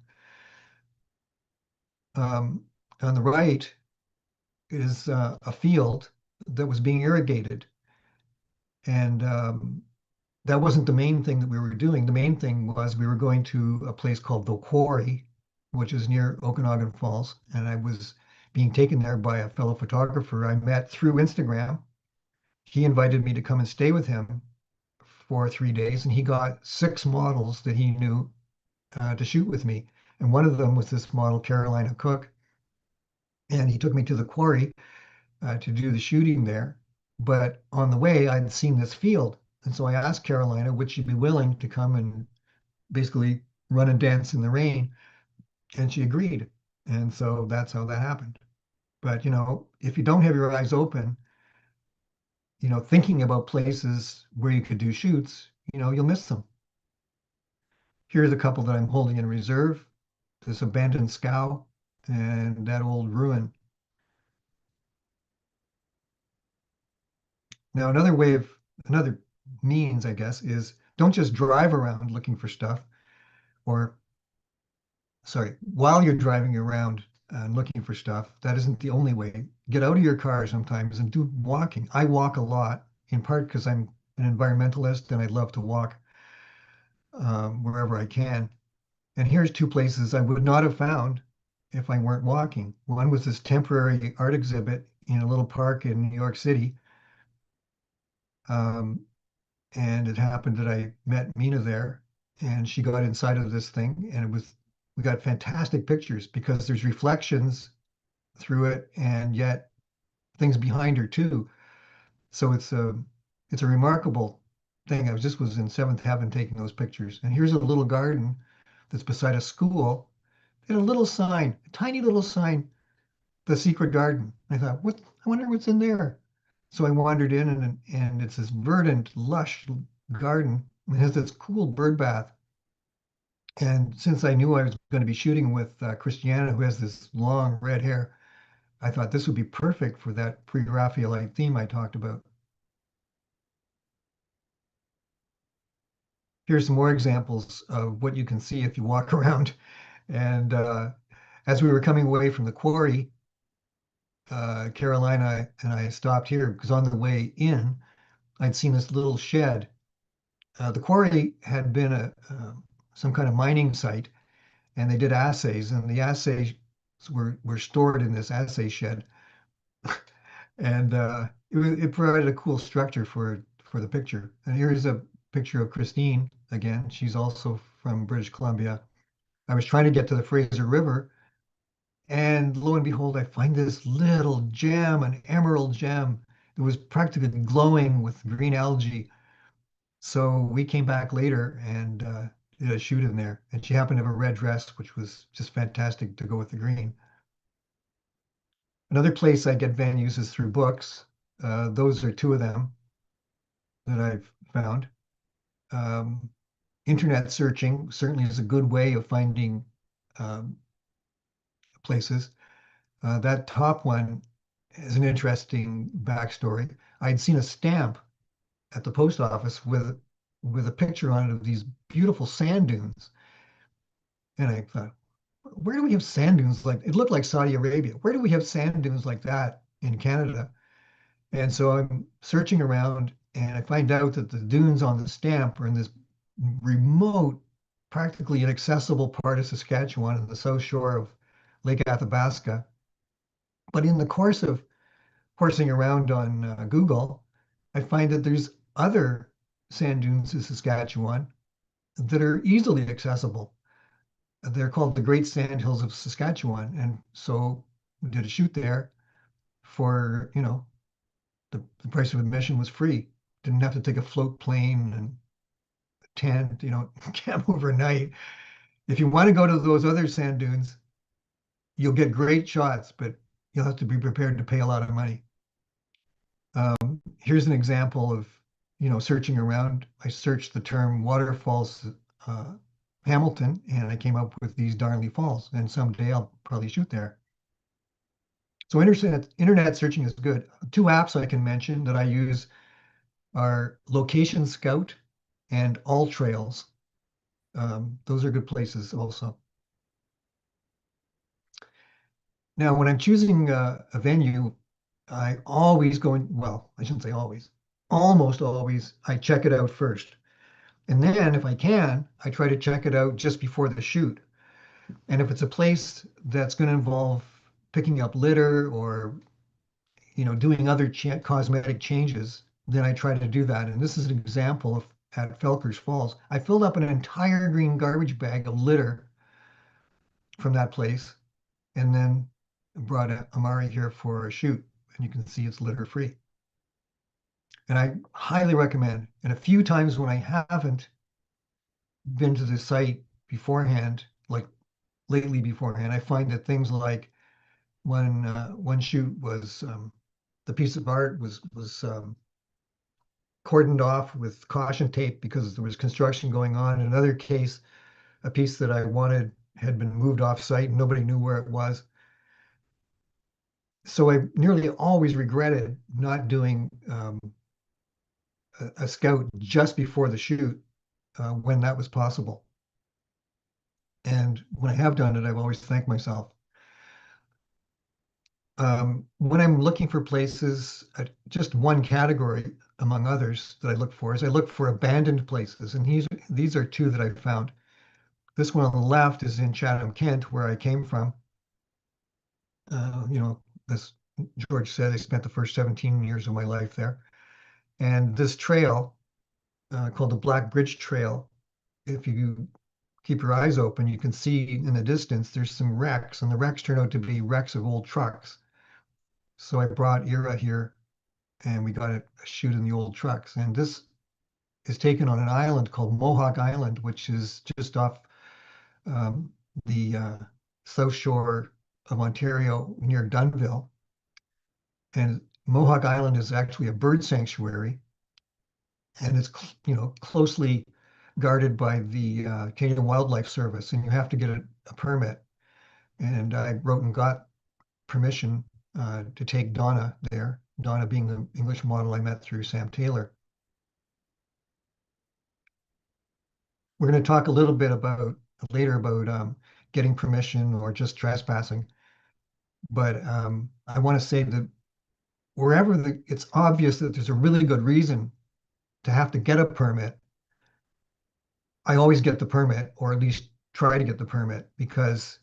Um, on the right is a field that was being irrigated. And that wasn't the main thing that we were doing. The main thing was we were going to a place called the Quarry, which is near Okanagan Falls. And I was being taken there by a fellow photographer I met through Instagram. He invited me to come and stay with him for 3 days, and he got 6 models that he knew to shoot with me. And one of them was this model, Carolina Cook. And he took me to the quarry to do the shooting there. But on the way, I'd seen this field. And so I asked Carolina, would she be willing to come and basically run and dance in the rain? And she agreed. And so that's how that happened. But, if you don't have your eyes open, thinking about places where you could do shoots, you'll miss them. Here's a couple that I'm holding in reserve, this abandoned scow and that old ruin. Now, another means, I guess, is don't just drive around looking for stuff, or sorry, while you're driving around and looking for stuff, that isn't the only way. Get out of your car sometimes and do walking. I walk a lot, in part because I'm an environmentalist and I love to walk wherever I can. And here's 2 places I would not have found if I weren't walking. One was this temporary art exhibit in a little park in New York City. Um, and it happened that I met Mina there, and she got inside of this thing, and we got fantastic pictures because there's reflections through it, and yet things behind her too. So it's a remarkable thing. I was in seventh heaven taking those pictures. And here's a little garden that's beside a school and a little sign, a tiny little sign, the secret garden. I thought, what? I wonder what's in there. So I wandered in, and it's this verdant, lush garden. It has this cool bird bath. And since I knew I was going to be shooting with Christiana, who has this long red hair, I thought this would be perfect for that pre-Raphaelite theme I talked about. Here's some more examples of what you can see if you walk around. And as we were coming away from the quarry, Carolina and I stopped here because on the way in, I'd seen this little shed. The quarry had been some kind of mining site, and they did assays, and the assays were stored in this assay shed. And it provided a cool structure for the picture. And here's a picture of Christine again. She's also from British Columbia. I was trying to get to the Fraser River, and lo and behold, I find this little gem, an emerald gem. It was practically glowing with green algae. So we came back later and did a shoot in there. And she happened to have a red dress, which was just fantastic to go with the green. Another place I get venues is through books. Those are two of them that I've found. Um, Internet searching certainly is a good way of finding um, places. That top one is an interesting backstory. I'd seen a stamp at the post office with a picture on it of these beautiful sand dunes, and I thought, where do we have sand dunes like? It looked like Saudi Arabia. Where do we have sand dunes like that in Canada? And so I'm searching around, and I find out that the dunes on the stamp are in this remote, practically inaccessible part of Saskatchewan on the south shore of Lake Athabasca. But in the course of horsing around on Google, I find that there's other sand dunes in Saskatchewan that are easily accessible. They're called the Great Sand Hills of Saskatchewan. And so we did a shoot there for, the price of admission was free. Didn't have to take a float plane and tent, camp overnight. If you want to go to those other sand dunes, you'll get great shots, but you'll have to be prepared to pay a lot of money. Here's an example of, searching around. I searched the term waterfalls uh, Hamilton, and I came up with these Darnley Falls, and someday I'll probably shoot there. So internet searching is good. Two apps I can mention that I use are Location Scout and All Trails. Those are good places also. Now, when I'm choosing a venue, I always go in, well, I shouldn't say always, almost always, I check it out first. And then if I can, I try to check it out just before the shoot. And if it's a place that's going to involve picking up litter or, doing other cosmetic changes, then I try to do that. And this is an example of at Felkers Falls. I filled up an entire green garbage bag of litter from that place and then brought Amari here for a shoot. And you can see it's litter free. And I highly recommend. And a few times when I haven't been to the site beforehand, like lately beforehand, I find that things like one shoot was the piece of art was cordoned off with caution tape because there was construction going on. In another case, a piece that I wanted had been moved off site and nobody knew where it was. So I nearly always regretted not doing a scout just before the shoot when that was possible. And when I have done it, I've always thanked myself. When I'm looking for places, just one category among others that I look for is I look for abandoned places. And these are two that I've found. This one on the left is in Chatham, Kent, where I came from. As Jorj said, I spent the first 17 years of my life there. And this trail called the Black Bridge Trail, if you keep your eyes open, you can see in the distance there's some wrecks, and the wrecks turn out to be wrecks of old trucks. So I brought Ira here, and we got a shoot in the old trucks. And this is taken on an island called Mohawk Island, which is just off um, the south shore of Ontario near Dunnville. And Mohawk Island is actually a bird sanctuary, and it's closely guarded by the Canadian Wildlife Service, and you have to get a permit. And I wrote and got permission to take Donna there. Donna being the English model I met through Sam Taylor. We're going to talk a little bit about later about getting permission or just trespassing. But I want to say that wherever it's obvious that there's a really good reason to have to get a permit, I always get the permit, or at least try to get the permit, because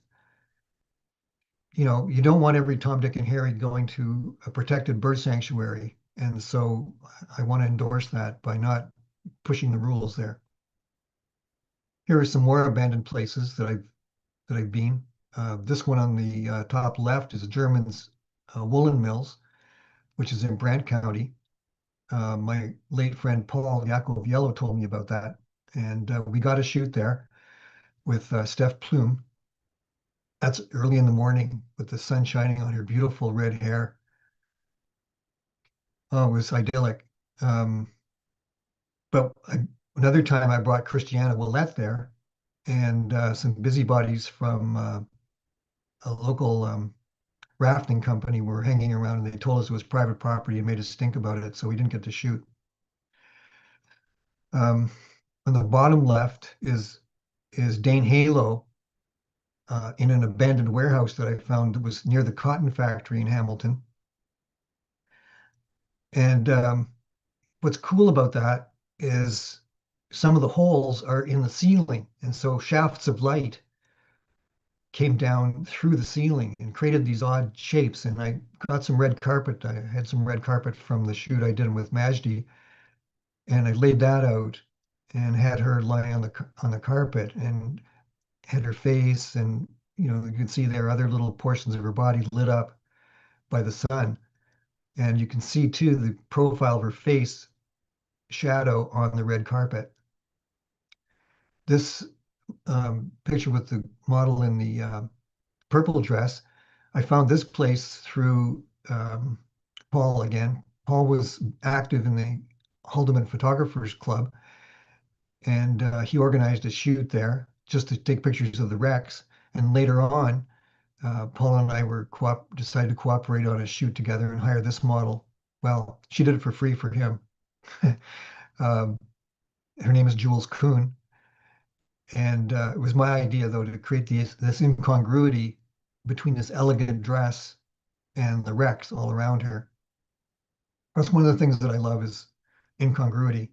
you don't want every Tom, Dick, and Harry going to a protected bird sanctuary. And so I want to endorse that by not pushing the rules there. Here are some more abandoned places that I've been. This one on the top left is a German's woolen mills, which is in Brant County. My late friend Paul Yakov Yellow told me about that, and we got a shoot there with Steph Plume. That's early in the morning with the sun shining on her beautiful red hair. Oh, it was idyllic. Um, but another time I brought Christiana Willette there, and some busybodies from a local rafting company were hanging around, and they told us it was private property and made us think about it, so we didn't get to shoot. On the bottom left is Dane Halo in an abandoned warehouse that I found that was near the cotton factory in Hamilton. And what's cool about that is some of the holes are in the ceiling, and so shafts of light came down through the ceiling and created these odd shapes. And I got some red carpet. I had some red carpet from the shoot I did with Majdi, and I laid that out and had her lie on the carpet and had her face, and you can see there other little portions of her body lit up by the sun. And you can see too the profile of her face shadow on the red carpet. This picture with the model in the purple dress, I found this place through Paul again. Paul was active in the Haldeman Photographers Club, and he organized a shoot there just to take pictures of the wrecks. And later on, Paul and I decided to cooperate on a shoot together and hire this model. Well, she did it for free for him. um, Her name is Jules Kuhn. And it was my idea, though, to create this incongruity between this elegant dress and the wrecks all around her. That's one of the things that I love is incongruity.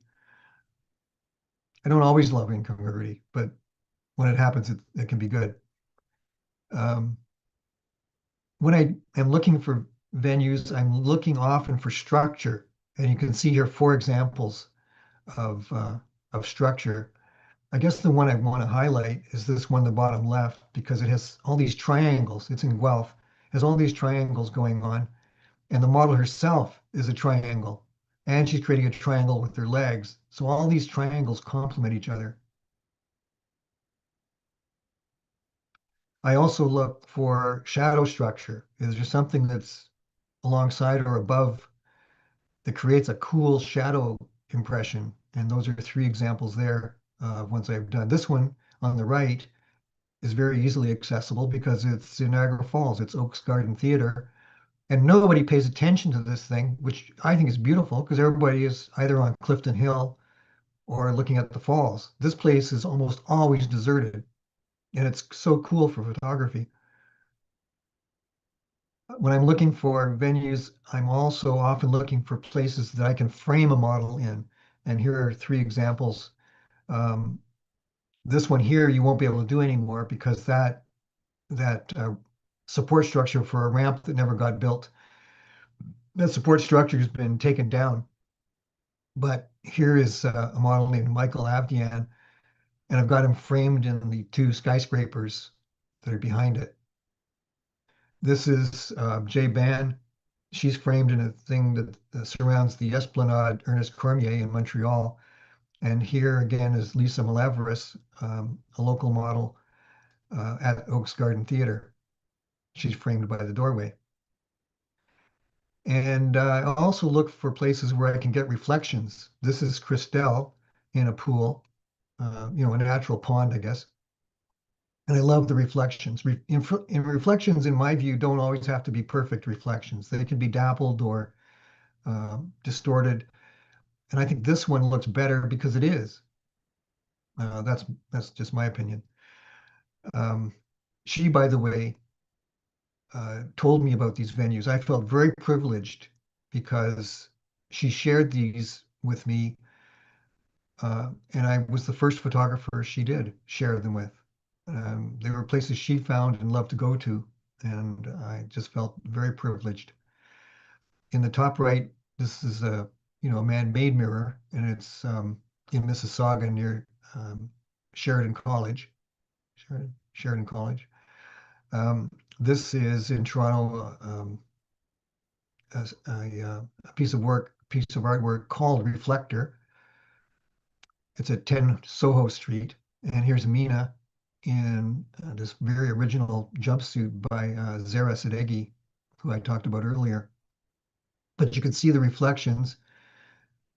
I don't always love incongruity, but when it happens, it can be good. Um, when I am looking for venues, I'm looking often for structure. And you can see here 4 examples of structure. I guess the one I want to highlight is this one, the bottom left, because it has all these triangles. It's in Guelph. It has all these triangles going on. And the model herself is a triangle. And she's creating a triangle with her legs. So all these triangles complement each other. I also look for shadow structure. Is there something that's alongside or above that creates a cool shadow impression? And those are 3 examples there, ones I've done. This one on the right is very easily accessible because it's in Niagara Falls. It's Oaks Garden Theater. And nobody pays attention to this thing, which I think is beautiful because everybody is either on Clifton Hill or looking at the falls. This place is almost always deserted, and it's so cool for photography. When I'm looking for venues, I'm also often looking for places that I can frame a model in. And here are 3 examples. Um, this one here, you won't be able to do anymore because that support structure for a ramp that never got built, that support structure has been taken down. But here is a model named Michael Avdian, and I've got them framed in the two skyscrapers that are behind it. This is Jay Ban. She's framed in a thing that surrounds the Esplanade Ernest Cormier in Montreal. And here again is Lisa Malaveris, a local model at Oaks Garden Theater. She's framed by the doorway. And I also look for places where I can get reflections. This is Christelle in a pool, a natural pond, I guess. And I love the reflections. In reflections, in my view, don't always have to be perfect reflections. They can be dappled or distorted. And I think this one looks better because it is. That's just my opinion. Um, she, by the way, told me about these venues. I felt very privileged because she shared these with me, and I was the first photographer she did share them with. They were places she found and loved to go to, and I just felt very privileged. In the top right, this is a man-made mirror, and it's in Mississauga near Sheridan College. Sheridan College. This is in Toronto, a piece of artwork called Reflector. It's at 10 Soho Street, and here's Mina in this very original jumpsuit by Zara Sadeghi, who I talked about earlier. But you can see the reflections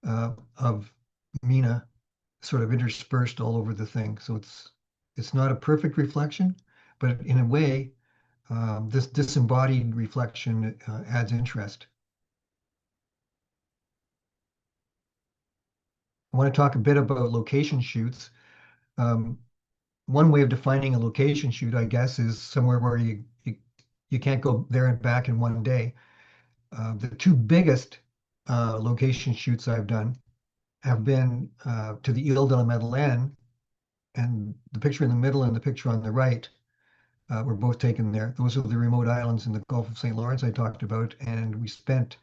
of Mina sort of interspersed all over the thing. So it's not a perfect reflection, but in a way, this disembodied reflection adds interest. I want to talk a bit about location shoots. Um, One way of defining a location shoot, I guess, is somewhere where you can't go there and back in one day. The two biggest location shoots I've done have been to the Ile de la Madeleine, and the picture in the middle and the picture on the right were both taken there. Those are the remote islands in the Gulf of St. Lawrence I talked about, and we spent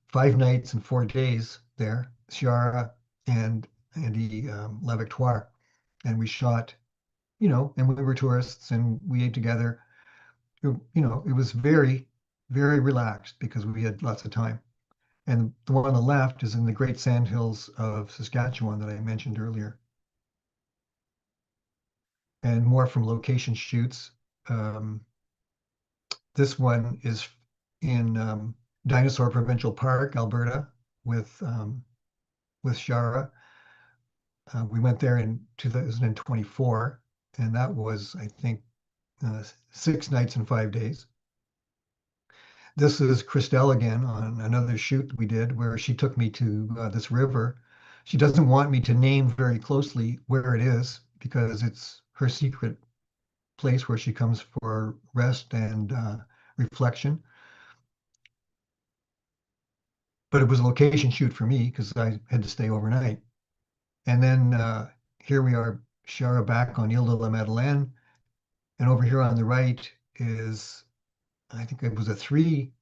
5 nights and 4 days there, Chiara and Andy La Victoire, and we shot, and we were tourists and we ate together. It was very, very relaxed because we had lots of time. And the one on the left is in the Great Sandhills of Saskatchewan that I mentioned earlier. And more from location shoots. Um, this one is in Dinosaur Provincial Park, Alberta, with Shara. We went there in 2024, and that was, I think, 6 nights and 5 days. This is Christelle again on another shoot we did where she took me to this river. She doesn't want me to name very closely where it is because it's her secret place where she comes for rest and reflection. But it was a location shoot for me because I had to stay overnight. And then here we are, Shara back on Ile de la Madeleine. And over here on the right is, I think it was a three,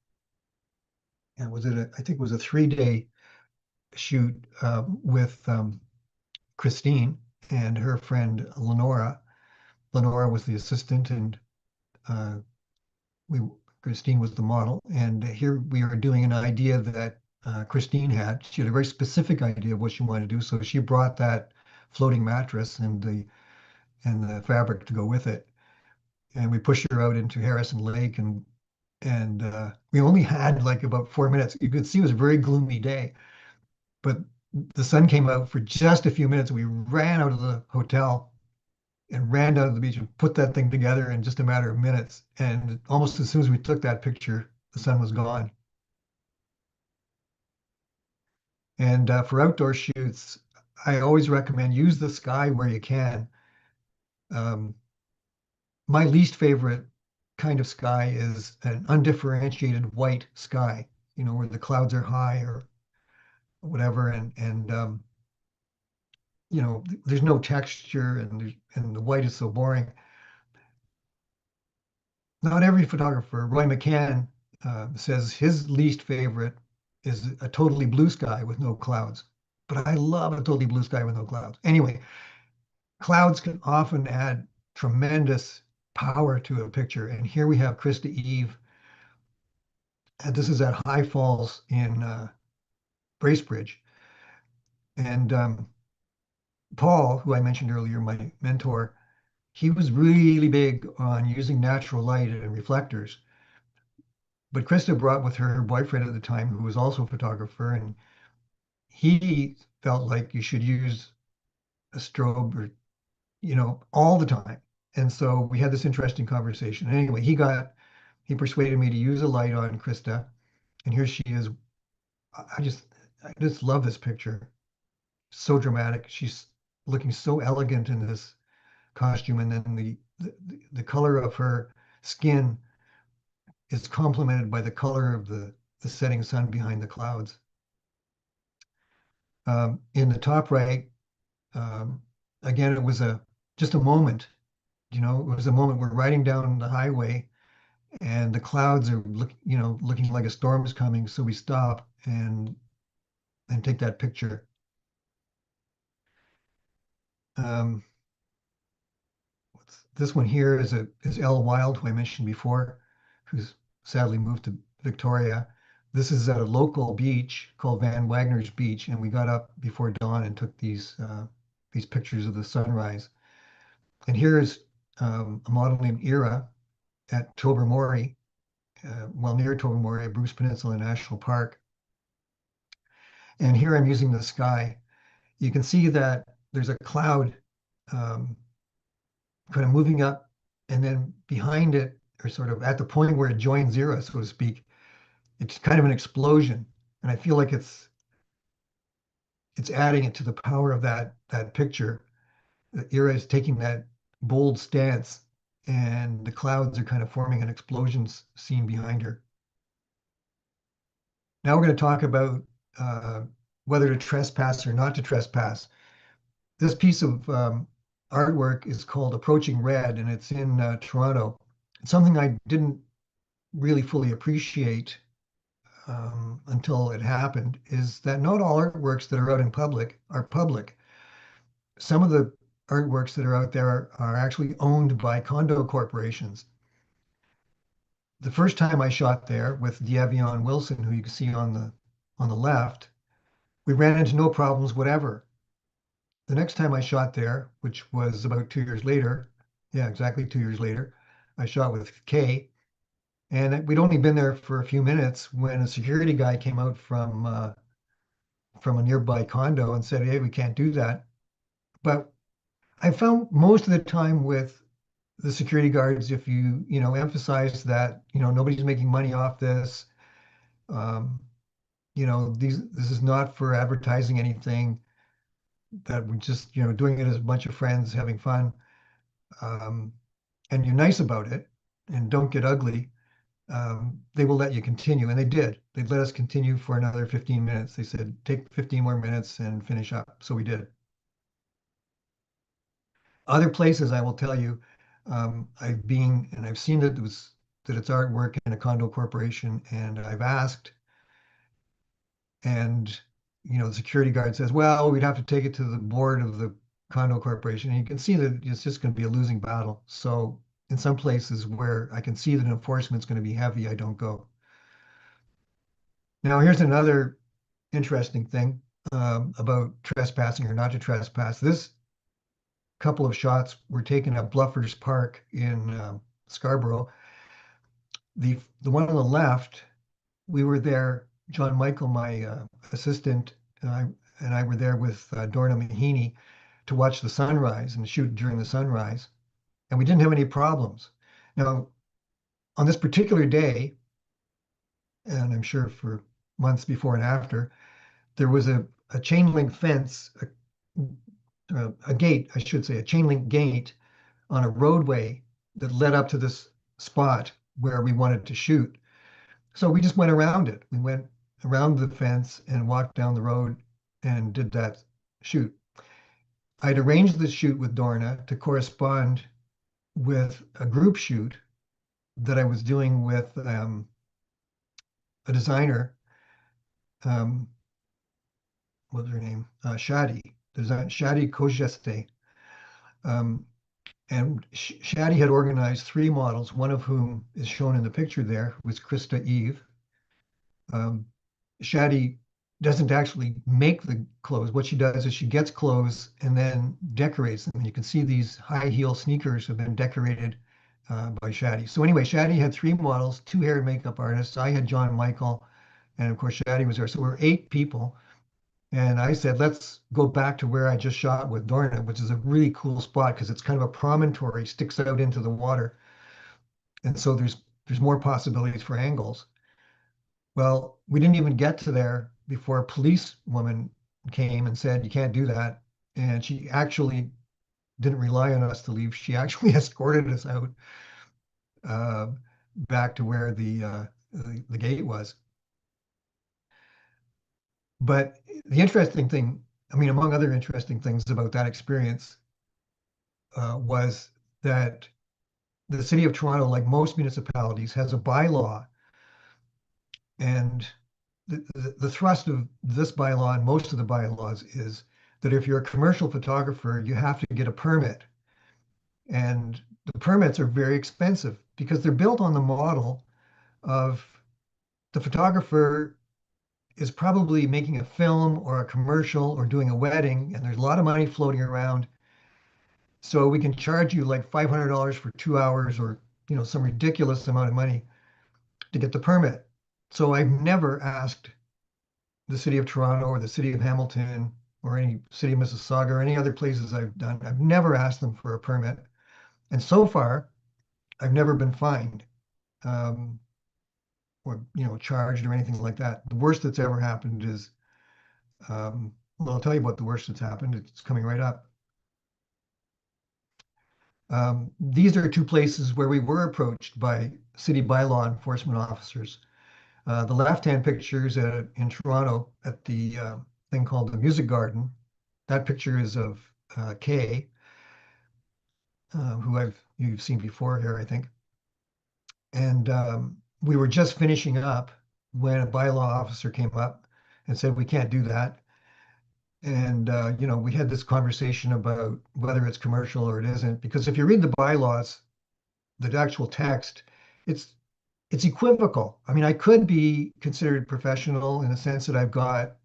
and I think it was a 3 day shoot with Christine and her friend Lenora. Lenora was the assistant, and uh, we Christine was the model. And here we are doing an idea that Christine had. She had a very specific idea of what she wanted to do, so she brought that floating mattress and the fabric to go with it. And we pushed her out into Harrison Lake, and we only had like about 4 minutes. You could see it was a very gloomy day, but the sun came out for just a few minutes. We ran out of the hotel and ran down to the beach and put that thing together in just a matter of minutes. And almost as soon as we took that picture, the sun was gone. And for outdoor shoots, I always recommend use the sky where you can. Um, my least favorite kind of sky is an undifferentiated white sky, where the clouds are high or whatever, and there's no texture and the white is so boring. Not every photographer, Roy McCann, says his least favorite is a totally blue sky with no clouds. But I love a totally blue sky with no clouds. Anyway, clouds can often add tremendous power to a picture. And here we have Krista Eve. And this is at High Falls in Bracebridge. And Paul, who I mentioned earlier, my mentor, he was really big on using natural light and reflectors. But Krista brought with her her boyfriend at the time, who was also a photographer, and he felt like you should use a strobe or, all the time. And so we had this interesting conversation. Anyway, he persuaded me to use a light on Krista, and here she is. I just I just love this picture. So dramatic. She's looking so elegant in this costume, and then the color of her skin is complemented by the color of the setting sun behind the clouds. In the top right, um, again, it was a just a moment. It was a moment we're riding down the highway, and the clouds are looking like a storm is coming. So we stop and take that picture. Um, this one here is Elle Wild, who I mentioned before, who's sadly moved to Victoria. This is at a local beach called Van Wagner's Beach, and we got up before dawn and took these pictures of the sunrise. And here's a model named Ira at Tobermory, near Tobermory, Bruce Peninsula National Park. And here I'm using the sky. You can see that there's a cloud um, kind of moving up, and then behind it, or sort of at the point where it joins zero, so to speak, it's kind of an explosion. And I feel like it's adding it to the power of that picture. The Ira is taking that bold stance, and the clouds are kind of forming an explosion scene behind her. Now we're going to talk about uh, whether to trespass or not to trespass. This piece of artwork is called Approaching Red, and it's in Toronto. It's something I didn't really fully appreciate until it happened is that not all artworks that are out in public are public. Some of the artworks that are out there are actually owned by condo corporations. The first time I shot there with D'Avion Wilson, who you can see on the left, we ran into no problems whatever. The next time I shot there, which was about 2 years later, yeah, exactly 2 years later, I shot with Kay, and we'd only been there for a few minutes when a security guy came out from a nearby condo and said, "Hey, we can't do that." But I found most of the time with the security guards, if you emphasize that nobody's making money off this, um, this is not for advertising anything, that we're just doing it as a bunch of friends having fun, um, and you're nice about it and don't get ugly, they will let you continue. And they did. They let us continue for another 15 minutes. They said, take 15 more minutes and finish up. So we did. Other places, I will tell you, I've been and I've seen that it's artwork in a condo corporation, and I've asked, and the security guard says, "Well, we'd have to take it to the board of the condo corporation," and you can see that it's just going to be a losing battle. So in some places where I can see that enforcement's going to be heavy, I don't go. Now, here's another interesting thing about trespassing or not to trespass. This couple of shots were taken at Bluffers Park in Scarborough. The one on the left, we were there. John Michael, my assistant, and I were there with Dorna Mahini to watch the sunrise and shoot during the sunrise, and we didn't have any problems. Now, on this particular day, and I'm sure for months before and after, there was a chain link fence, a gate, I should say, a chain link gate on a roadway that led up to this spot where we wanted to shoot. So we just went around it. We went around the fence and walked down the road and did that shoot. I'd arranged the shoot with Dorna to correspond with a group shoot that I was doing with a designer. Um, what was her name? Shadi. Design Shadi Kojeste. Um, and Shaddy had organized three models, one of whom is shown in the picture there, was Krista Eve. Um, Shaddy doesn't actually make the clothes. What she does is she gets clothes and then decorates them. You can see these high heel sneakers have been decorated by Shaddy. So anyway, Shaddy had three models, two hair and makeup artists. I had John Michael, and of course Shaddy was there. So we're eight people. And I said, let's go back to where I just shot with Dorna, which is a really cool spot because it's kind of a promontory, sticks out into the water. And so there's more possibilities for angles. Well, we didn't even get to there before a policewoman came and said, you can't do that. And she actually didn't rely on us to leave. She actually escorted us out uh, back to where the gate was. But the interesting thing, I mean, among other interesting things about that experience, was that the city of Toronto, like most municipalities, has a bylaw. And the thrust of this bylaw and most of the bylaws is that if you're a commercial photographer, you have to get a permit. And the permits are very expensive because they're built on the model of the photographer is probably making a film or a commercial or doing a wedding, and there's a lot of money floating around. So we can charge you like $500 for 2 hours or some ridiculous amount of money to get the permit. So I've never asked the city of Toronto or the city of Hamilton or any city of Mississauga or any other places I've done. I've never asked them for a permit. And so far, I've never been fined um, or charged or anything like that. The worst that's ever happened is well, I'll tell you what the worst that's happened. It's coming right up. These are two places where we were approached by city by law enforcement officers. The left-hand picture is in Toronto at the thing called the Music Garden. That picture is of Kay, who you've seen before here, I think. And we were just finishing up when a bylaw officer came up and said, we can't do that. And we had this conversation about whether it's commercial or it isn't, because if you read the bylaws, the actual text, it's it's equivocal. I mean, I could be considered professional in the sense that I've got,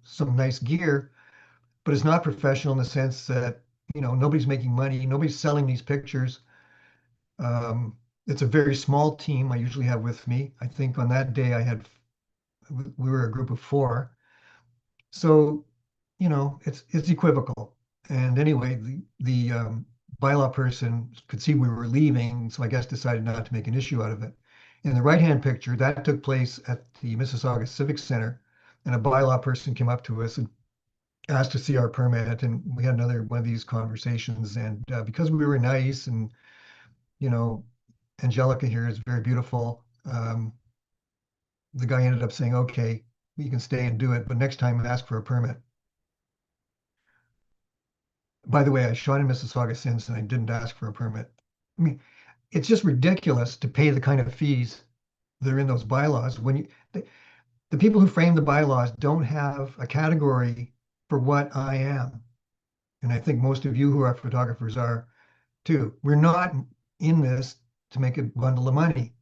some nice gear, but it's not professional in the sense that, nobody's making money, nobody's selling these pictures. It's a very small team I usually have with me. I think on that day we were a group of four. So, it's equivocal. And anyway, the bylaw person could see we were leaving, so I guess decided not to make an issue out of it. In the right-hand picture, that took place at the Mississauga Civic Center, and a bylaw person came up to us and asked to see our permit, and we had another one of these conversations. And because we were nice, and you know, Angelica here is very beautiful, the guy ended up saying, "Okay, you can stay and do it, but next time ask for a permit." By the way, I shot in Mississauga since, and I didn't ask for a permit. I mean, it's just ridiculous to pay the kind of fees that are in those bylaws when the people who frame the bylaws don't have a category for what I am. And I think most of you who are photographers are too. We're not in this to make a bundle of money.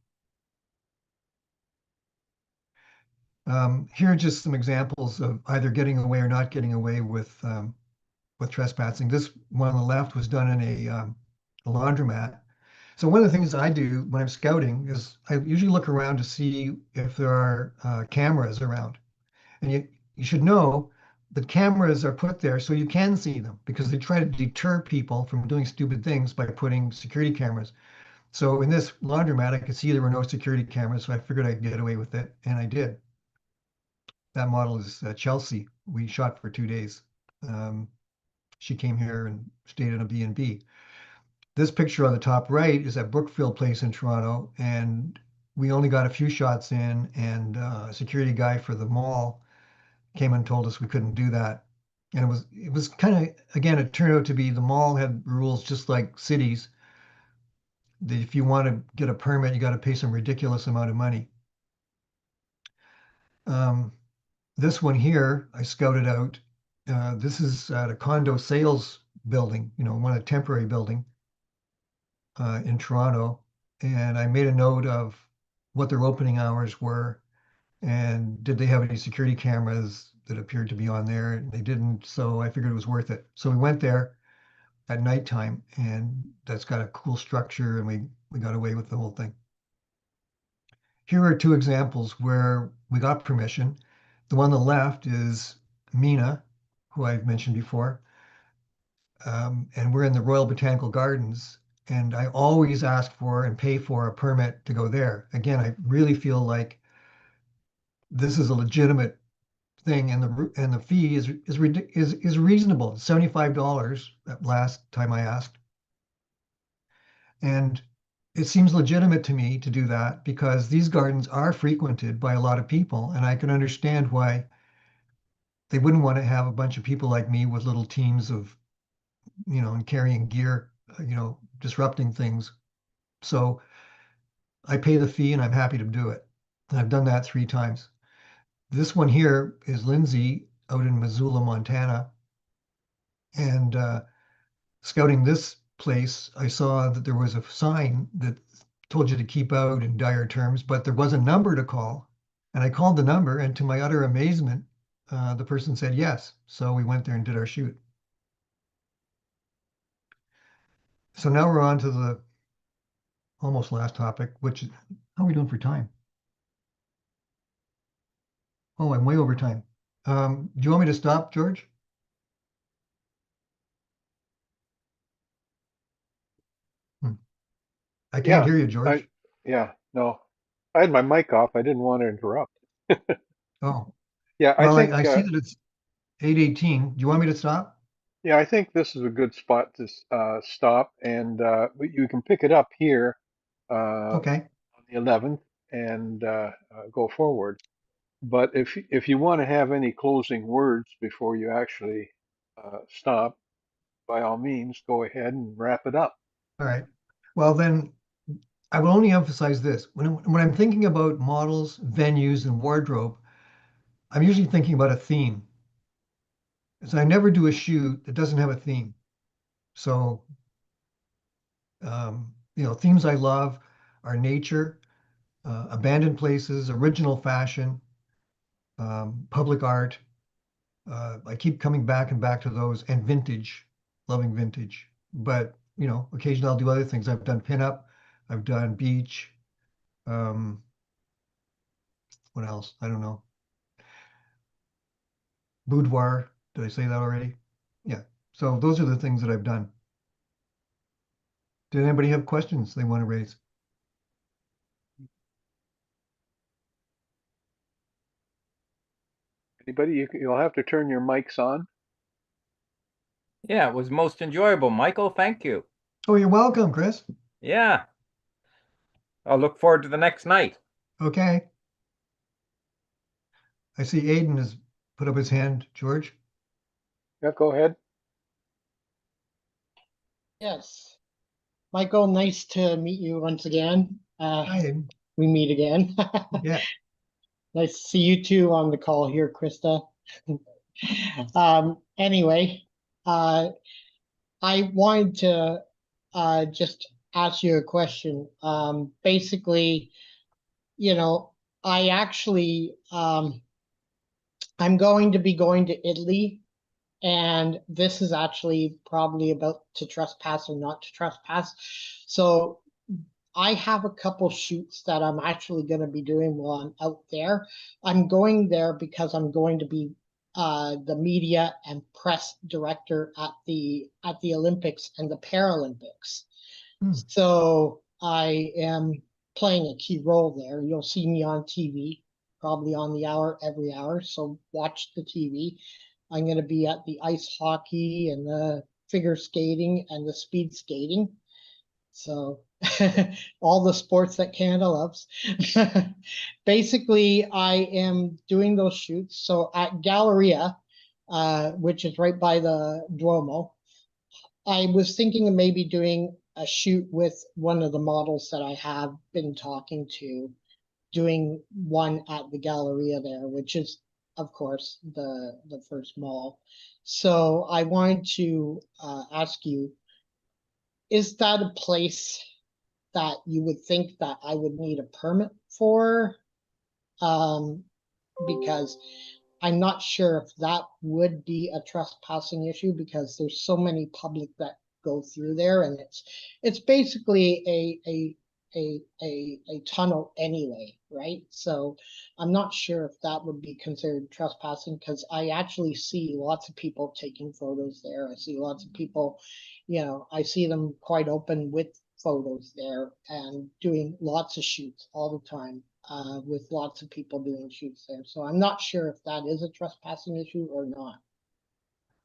Here are just some examples of either getting away or not getting away with trespassing. This one on the left was done in a laundromat. So one of the things I do when I'm scouting is I usually look around to see if there are cameras around. And you should know that cameras are put there so you can see them because they try to deter people from doing stupid things by putting security cameras. So in this laundromat, I could see there were no security cameras, so I figured I'd get away with it, and I did. That model is Chelsea. We shot for 2 days. Um, she came here and stayed in a B&B. This picture on the top right is at Brookfield Place in Toronto, and we only got a few shots in, and a security guy for the mall came and told us we couldn't do that. And it was kind of, again, it turned out to be the mall had rules just like cities, that if you want to get a permit, you got to pay some ridiculous amount of money. This one here, I scouted out. This is at a condo sales building, one a temporary building in Toronto, and I made a note of what their opening hours were and did they have any security cameras that appeared to be on there. And they didn't, so I figured it was worth it. So we went there at nighttime, and that's got a cool structure, and we got away with the whole thing. Here are two examples where we got permission. The one on the left is Mina, who I've mentioned before, and we're in the Royal Botanical Gardens. And I always ask for and pay for a permit to go there. Again, I really feel like this is a legitimate thing, and the fee is reasonable. $75 at last time I asked, and it seems legitimate to me to do that because these gardens are frequented by a lot of people, and I can understand why they wouldn't want to have a bunch of people like me with little teams of, and carrying gear, disrupting things. So I pay the fee and I'm happy to do it. And I've done that 3 times. This one here is Lindsay out in Missoula, Montana. And scouting this place, I saw that there was a sign that told you to keep out in dire terms, but there was a number to call. And I called the number, and to my utter amazement, the person said yes. So we went there and did our shoot. So now we're on to the almost last topic, which is how are we doing for time? Oh, I'm way over time. Do you want me to stop, Jorj? Hmm. I can't Yeah, hear you, Jorj. yeah, no, I had my mic off. I didn't want to interrupt. Oh, Yeah, well, I see that it's 8:18. Do you want me to stop? I think this is a good spot to stop, and you can pick it up here Okay. on the 11th and go forward. But if you want to have any closing words before you actually stop, by all means, go ahead and wrap it up. All right. Well, then I will only emphasize this. When I'm thinking about models, venues, and wardrobe, I'm usually thinking about a theme. So I never do a shoot that doesn't have a theme. So, themes I love are nature, abandoned places, original fashion, public art. I keep coming back and back to those, and vintage, loving vintage. But, occasionally I'll do other things. I've done pinup, I've done beach. Um, what else? I don't know. Boudoir. Did I say that already? Yeah. So those are the things that I've done. Did anybody have questions they want to raise? Anybody, you'll have to turn your mics on. Yeah, it was most enjoyable, Michael. Thank you. Oh, you're welcome, Chris. Yeah, I'll look forward to the next night. Okay. I see Aiden has put up his hand. Jorj? Yeah, go ahead. Yes. Michael, nice to meet you once again. Hi, Aiden. We meet again. Yeah. Nice to see you two on the call here, Krista. Anyway, I wanted to just ask you a question. Basically, I actually I'm going to be going to Italy, and this is actually probably about to trespass or not to trespass. So I have a couple shoots that I'm actually going to be doing while I'm out there. I'm going there because I'm going to be the media and press director at the Olympics and the Paralympics. Hmm. So I am playing a key role there. You'll see me on TV, probably on the hour, every hour. So watch the TV. I'm going to be at the ice hockey and the figure skating and the speed skating. So all the sports that Canada loves. Basically, I am doing those shoots. So at Galleria, which is right by the Duomo, I was thinking of maybe doing a shoot with one of the models that I have been talking to, doing one at the Galleria there, which is of course, the first mall. So I wanted to ask you, is that a place that you would think that I would need a permit for? Because I'm not sure if that would be a trespassing issue, because there's so many public that go through there, and it's basically a tunnel anyway, right? So I'm not sure if that would be considered trespassing, because I actually see lots of people taking photos there. I see lots of people, I see them quite open with photos there and doing lots of shoots all the time, with lots of people doing shoots there. So I'm not sure if that is a trespassing issue or not.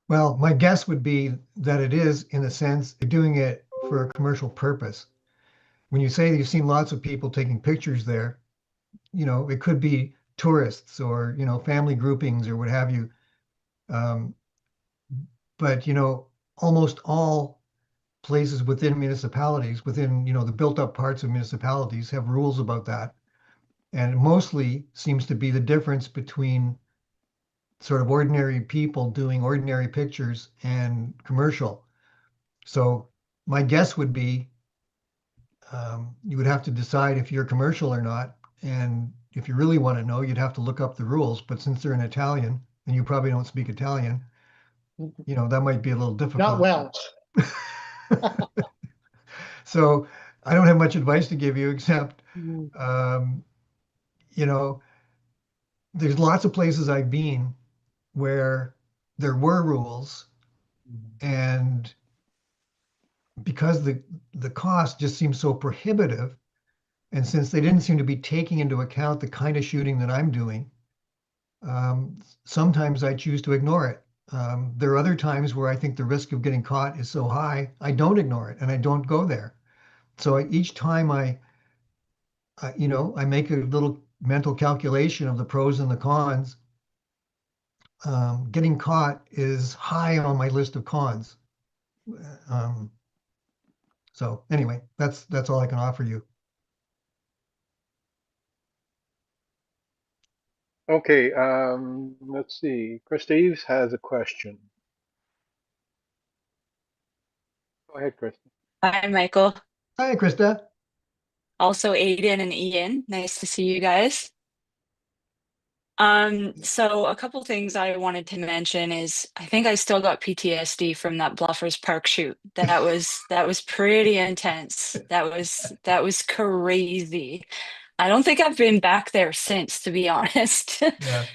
Well, my guess would be that it is, in a sense, you're doing it for a commercial purpose. When you say you've seen lots of people taking pictures there, it could be tourists or, family groupings or what have you. But, almost all places within municipalities, within, the built up parts of municipalities have rules about that. And it mostly seems to be the difference between sort of ordinary people doing ordinary pictures and commercial. So my guess would be you would have to decide if you're commercial or not. And if you really want to know, you'd have to look up the rules. But since they're in Italian and you probably don't speak Italian, that might be a little Not difficult. well. So I don't have much advice to give you except, you know, there's lots of places I've been where there were rules, and because the cost just seems so prohibitive, and since they didn't seem to be taking into account the kind of shooting that I'm doing, sometimes I choose to ignore it. There are other times where I think the risk of getting caught is so high, I don't ignore it and I don't go there. So each time I make a little mental calculation of the pros and the cons. Getting caught is high on my list of cons. Um, so anyway, that's all I can offer you. Okay, let's see. Chris Eves has a question. Go ahead, Chris. Hi, Michael. Hi, Krista. Also, Aiden and Ian. Nice to see you guys. So a couple things I wanted to mention is I think I still got PTSD from that Bluffers Park shoot. That was pretty intense. That was crazy. I don't think I've been back there since, to be honest. Yeah.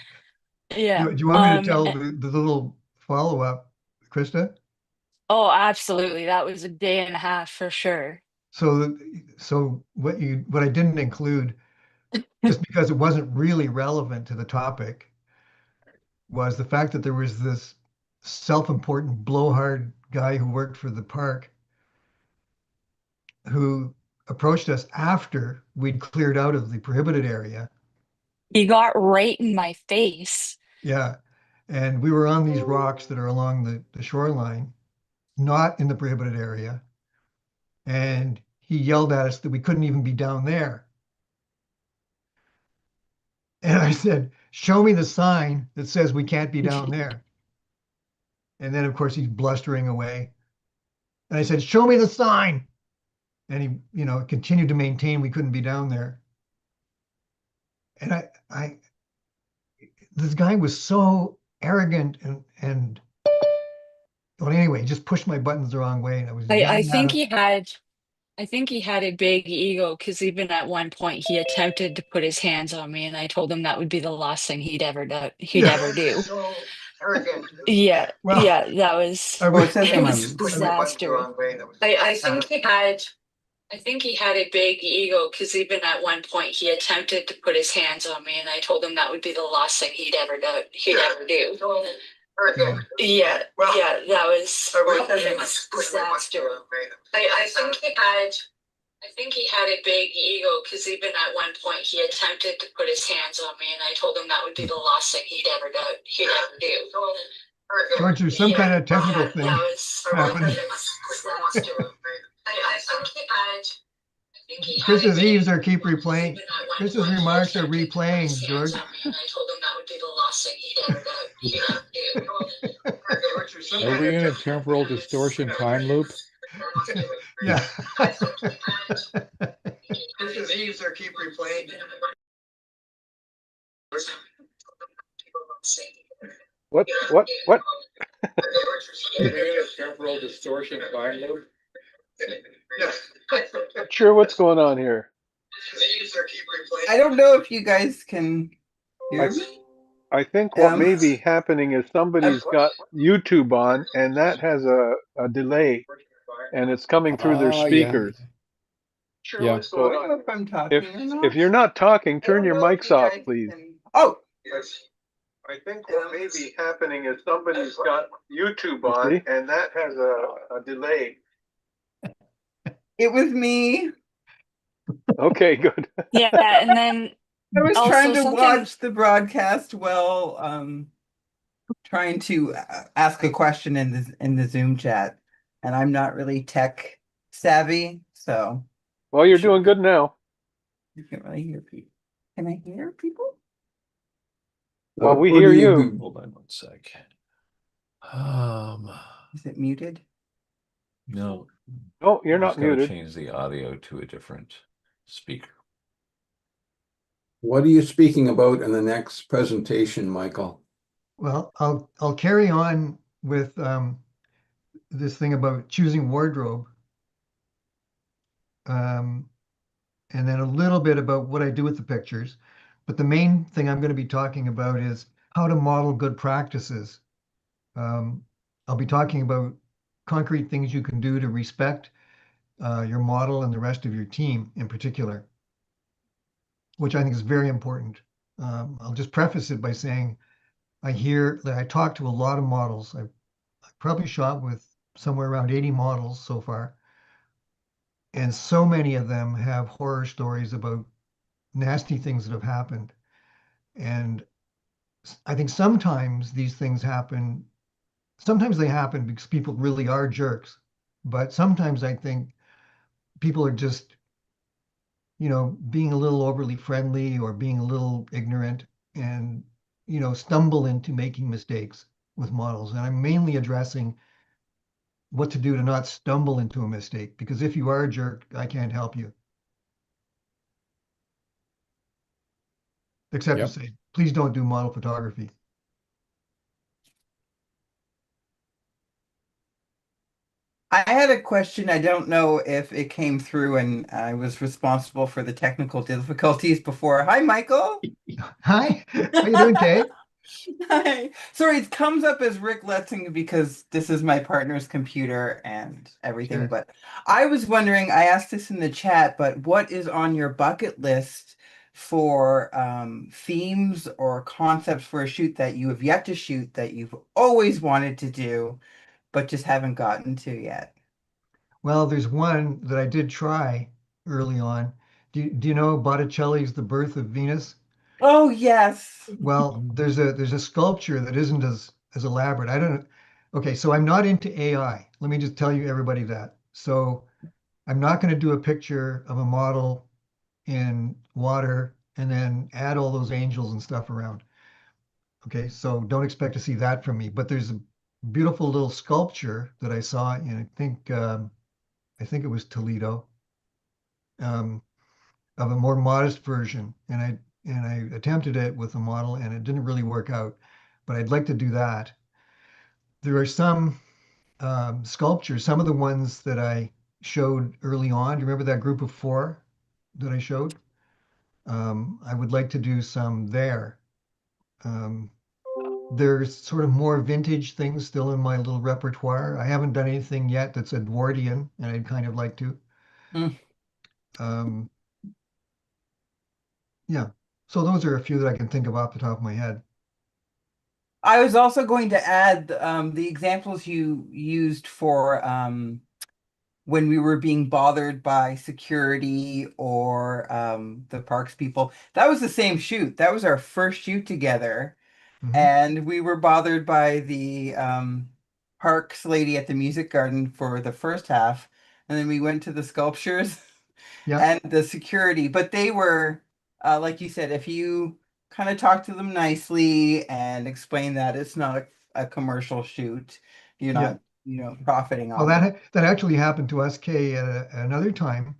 Yeah. Do you want me to tell the little follow-up, Krista? Oh, absolutely. That was a day and a half for sure. So what I didn't include, just because it wasn't really relevant to the topic, was the fact that there was this self-important blowhard guy who worked for the park who approached us after we'd cleared out of the prohibited area. He got right in my face. Yeah. And we were on these rocks that are along the shoreline, not in the prohibited area. And he yelled at us that we couldn't even be down there. And I said, show me the sign that says we can't be down there. And then, of course, he's blustering away. And I said, show me the sign. And he, continued to maintain we couldn't be down there. And this guy was so arrogant and well, anyway, he just pushed my buttons the wrong way. And I was I, I yelling at think him. he had I think he had a big ego because even at one point he attempted to put his hands on me, and I told him that would be the last thing he'd Yeah. ever do. So arrogant. Yeah, Well, yeah, that was I Well, was, it says it on was disastrous. I think he had a big ego because even at one point he attempted to put his hands on me, and I told him that would be the last thing he'd ever do. Arrogant. Yeah, Well, yeah, that was it was disastrous. I think he had a big ego because even at one point he attempted to put his hands on me, and I told him that would be the last thing he'd ever do. George, there's some kind of technical thing That was happening. disastrous. I think he had Chris's a big eaves are keep ego 'cause replaying. even at one Chris's point he remarks are attempted to put his replaying, hands George. on me, and I told him that would be the last Are we in a temporal distortion time loop? Yeah. What? Are we in a temporal distortion time loop? Not sure what's going on here. I don't know if you guys can I, hear me. I think what Um, may be happening is somebody's got YouTube on and that has a delay and it's coming through their Ah, yeah. speakers. Yeah. I don't know if I'm talking or not. If you're not talking, I turn don't your know if mics you off, guys please. can- Oh, I think what may be happening is somebody's got YouTube on and that has a delay. it was me. Okay, good. Yeah, and then I was also trying to something. watch the broadcast while trying to ask a question in the Zoom chat, and I'm not really tech savvy, so Well, you're doing good now. you can't really hear people. Can I hear people? Well, we hear you. Hold on one sec. Is it muted? No. No, you're I not just gotta muted. change the audio to a different speaker. What are you speaking about in the next presentation, Michael? Well, I'll carry on with this thing about choosing wardrobe, and then a little bit about what I do with the pictures. But the main thing I'm going to be talking about is how to model good practices. I'll be talking about concrete things you can do to respect your model and the rest of your team in particular, which I think is very important. I'll just preface it by saying I hear that I talk to a lot of models. I've probably shot with somewhere around 80 models so far. And so many of them have horror stories about nasty things that have happened. And I think sometimes these things happen, sometimes they happen because people really are jerks. But sometimes I think people are just, being a little overly friendly or being a little ignorant and, stumble into making mistakes with models. And I'm mainly addressing what to do to not stumble into a mistake, because if you are a jerk, I can't help you. Except to Yep. say, please don't do model photography. I had a question. I don't know if it came through, and I was responsible for the technical difficulties before. Hi, Michael. Hi, how you doing, Kay? Hi. Sorry, it comes up as Rick Letzing because this is my partner's computer and everything. Sure. But I was wondering, I asked this in the chat, but what is on your bucket list for themes or concepts for a shoot that you have yet to shoot that you've always wanted to do, but just haven't gotten to yet? Well, there's one that I did try early on. Do you know Botticelli's The Birth of Venus? Oh, yes. Well, there's a sculpture that isn't as elaborate. I don't know. Okay, so I'm not into AI. Let me just tell you everybody that. So I'm not going to do a picture of a model in water and then add all those angels and stuff around. Okay, so don't expect to see that from me. But there's a beautiful little sculpture that I saw in I think it was Toledo, um, of a more modest version, and I attempted it with a model, and it didn't really work out. But I'd like to do that. There are some sculptures, some of the ones that I showed early on. Do you remember that group of four that I showed? I would like to do some there. Um, there's sort of more vintage things still in my little repertoire. I haven't done anything yet that's Edwardian, and I'd kind of like to. Mm. Um, yeah. So those are a few that I can think of off the top of my head. I was also going to add the examples you used for when we were being bothered by security or the parks people. That was the same shoot. That was our first shoot together. Mhm. And we were bothered by the parks lady at the music garden for the first half. And then we went to the sculptures Yeah. and the security. But they were, like you said, if you kind of talk to them nicely and explain that it's not a commercial shoot. You're Yeah. not, profiting Well, off it. that actually happened to us, Kay, at another time.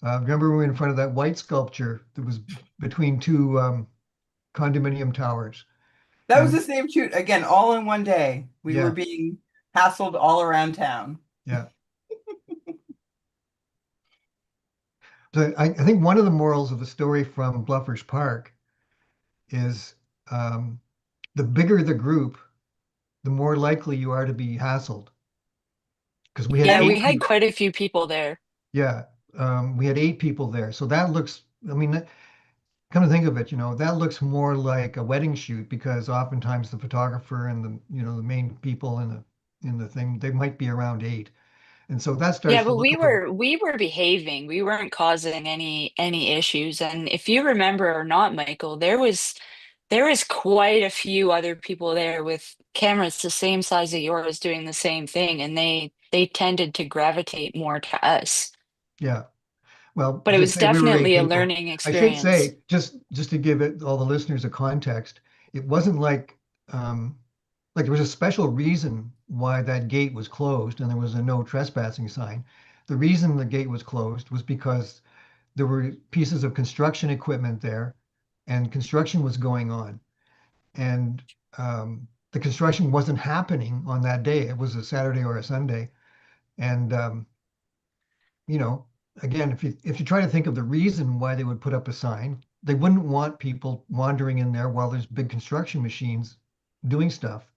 Remember we were in front of that white sculpture that was between two condominium towers, That was and the same shoot again, all in one day. We were yeah, being hassled all around town. yeah. So I think one of the morals of the story from Bluffers Park is the bigger the group, the more likely you are to be hassled. Because we had Yeah, we eight had people. quite a few people there. Yeah, we had 8 people there. So that looks, I mean, come to think of it, that looks more like a wedding shoot because oftentimes the photographer and the main people in the thing, they might be around 8. And so that Yeah, starts to but look we a little, were we were behaving. We weren't causing any issues. And if you remember or not, Michael, there was quite a few other people there with cameras the same size as yours doing the same thing, and they tended to gravitate more to us. yeah. Well, But it just was say we were eight definitely a people. learning I should experience. say, just to give it all the listeners a context, it wasn't like there was a special reason why that gate was closed and there was a no trespassing sign. The reason the gate was closed was because there were pieces of construction equipment there and construction was going on. And the construction wasn't happening on that day. It was a Saturday or a Sunday. And you know, again, if you try to think of the reason why they would put up a sign, they wouldn't want people wandering in there while there's big construction machines doing stuff.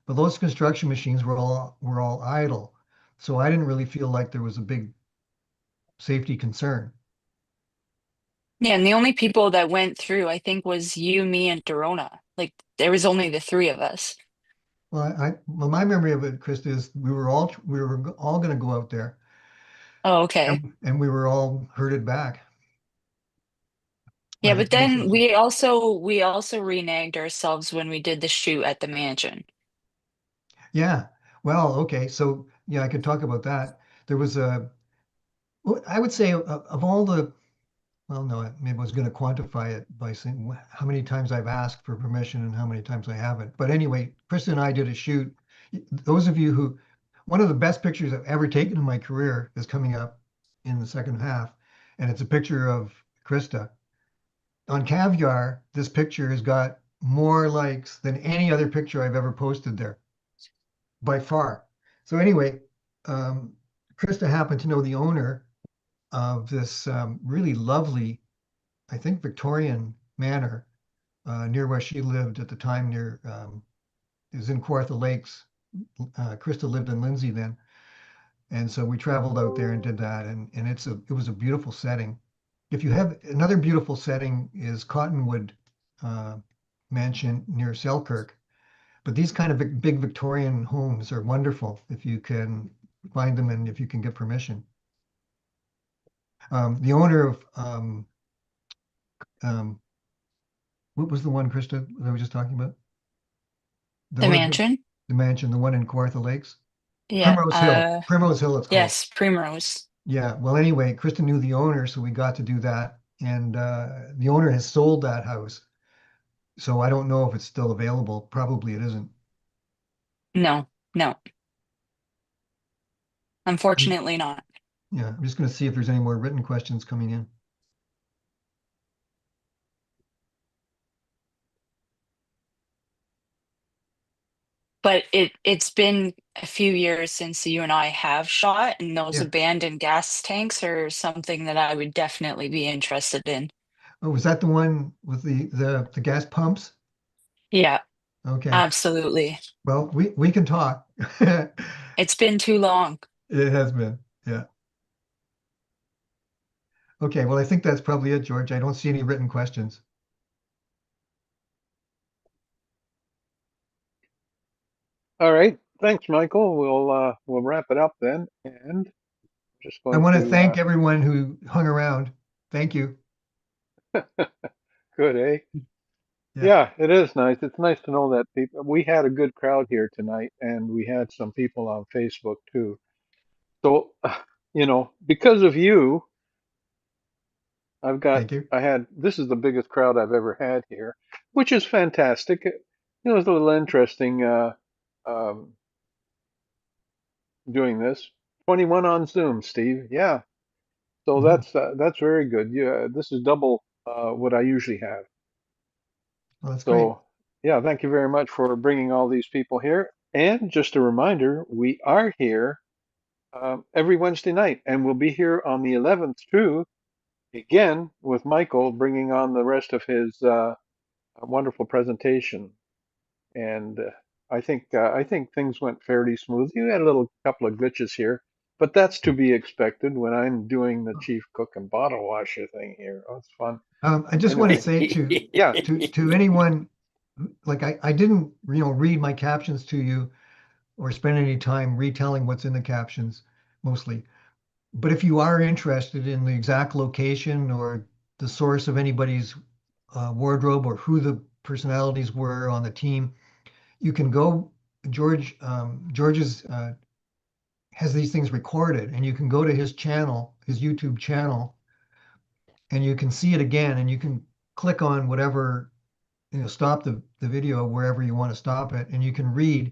But those construction machines were all idle. So I didn't really feel like there was a big safety concern. Yeah, and the only people that went through, I think, was you, me, and Dorona. Like there was only the three of us. Well, my memory of it, Krista, is we were all going to go out there, Oh, okay. and we were all herded back by Yeah, the but police then officer. we also reneged ourselves when we did the shoot at the mansion. Yeah. Well, okay. So yeah, I could talk about that. There was well, I would say of all the, well, no, maybe I was going to quantify it by saying how many times I've asked for permission and how many times I haven't. But anyway, Krista and I did a shoot. Those of you who, one of the best pictures I've ever taken in my career is coming up in the second half, and it's a picture of Krista. On Caviar, this picture has got more likes than any other picture I've ever posted there by far. So anyway, um, Krista happened to know the owner of this really lovely, I think, Victorian manor near where she lived at the time. It was in Kawartha Lakes. Krista lived in Lindsay then, and so we traveled out there and did that, and it was a beautiful setting. If you have another beautiful setting is Cottonwood uh, Mansion near Selkirk. But these kind of big Victorian homes are wonderful if you can find them and if you can get permission. The owner of um, what was the one, Krista, that I was just talking about? The The owner of mansion? the mansion, the one in Kawartha Lakes, Yeah. Primrose Hill. Primrose Hill, it's called. Yes, Primrose. Yeah. Well, anyway, Krista knew the owner, so we got to do that. And the owner has sold that house, so I don't know if it's still available. Probably it isn't. No, no, unfortunately not. Yeah, I'm just going to see if there's any more written questions coming in. But it's been a few years since you and I have shot, and those Yeah. abandoned gas tanks are something that I would definitely be interested in. Oh, was that the one with the gas pumps? Yeah, Okay. absolutely. Well, we can talk. It's been too long. It has been. Yeah. Okay. Well, I think that's probably it, George. I don't see any written questions. All right. Thanks, Michael. We'll wrap it up then, and just I going want to to thank everyone who hung around. Thank you. good, eh? Yeah. Yeah, it is nice. It's nice to know that people. We had a good crowd here tonight, and we had some people on Facebook too. So, because of you, Thank you. This is the biggest crowd I've ever had here, which is fantastic. It's a little interesting um, doing this. 21 on Zoom, Steve. Yeah. So that's very good. Yeah, this is double what I usually have. Well, that's great. So yeah, thank you very much for bringing all these people here. And just a reminder, we are here every Wednesday night, and we'll be here on the 11th too, again with Michael bringing on the rest of his wonderful presentation. And I think things went fairly smooth. You had a little couple of glitches here, but that's to be expected when I'm doing the chief cook and bottle washer thing here. Oh, it's fun. I just want to Anyway, say yeah, to anyone, like I didn't, read my captions to you or spend any time retelling what's in the captions mostly. But if you are interested in the exact location or the source of anybody's wardrobe or who the personalities were on the team, you can go. Jorj's has these things recorded, and you can go to his channel, his YouTube channel, and you can see it again, and you can click on whatever, stop the video wherever you want to stop it, and you can read.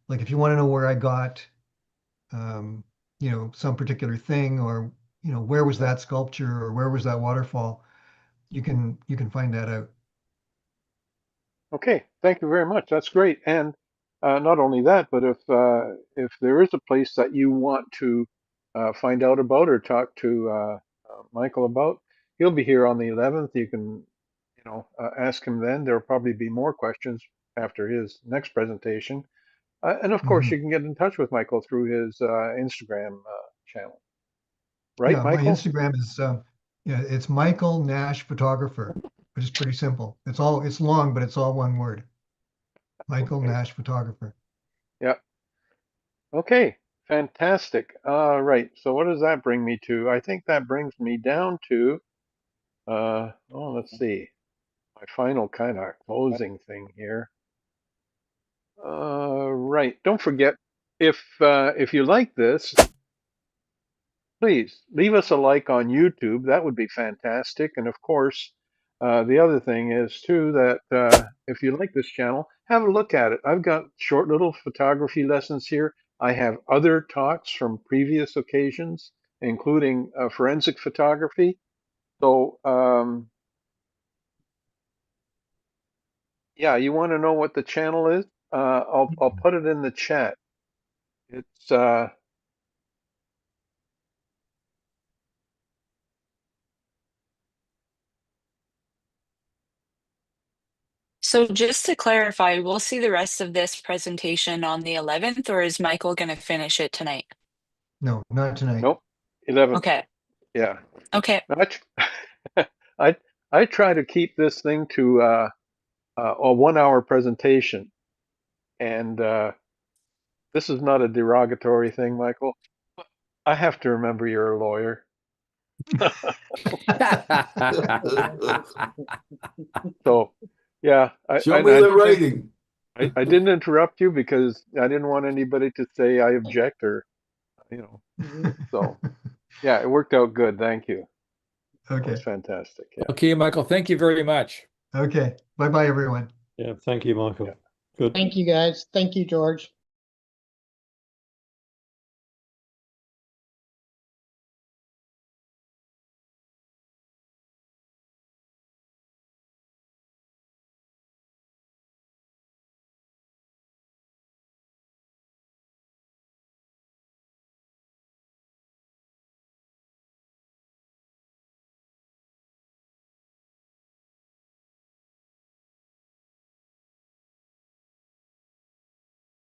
Like if you want to know where I got, um, some particular thing, or where was that sculpture, or where was that waterfall, you can find that out. okay. Thank you very much. That's great. And not only that, but if there is a place that you want to find out about or talk to Michael about, he'll be here on the 11th. You can, ask him then. There'll probably be more questions after his next presentation. And of course, Mhm. you can get in touch with Michael through his Instagram channel. Right, Yeah, my Michael? Instagram is it's Michael Nash Photographer, which is pretty simple. It's long, but it's all one word. Michael Okay. Nash Photographer. Yeah. Okay. Fantastic. All right. So what does that bring me to? I think that brings me down to, let's see, my final kind of closing thing here. Right. Don't forget, if you like this, please leave us a like on YouTube. That would be fantastic. And of course, the other thing is too that if you like this channel, have a look at it. I've got short little photography lessons here. I have other talks from previous occasions, including forensic photography. So yeah, you want to know what the channel is? I'll put it in the chat. It's So just to clarify, we'll see the rest of this presentation on the 11th, or is Michael going to finish it tonight? No, not tonight. nope, 11th. Okay. Yeah. Okay. I I try to keep this thing to a 1 hour presentation, and this is not a derogatory thing, Michael. I have to remember you're a lawyer. So yeah, Show me the writing. I didn't interrupt you because I didn't want anybody to say I object or so yeah, it worked out good. Thank you. That Okay. was fantastic. Yeah. Okay, Michael, thank you very much. Okay. Bye-bye, everyone. Yeah, thank you, Michael. Yeah. Good. Thank you, guys. Thank you, Jorj.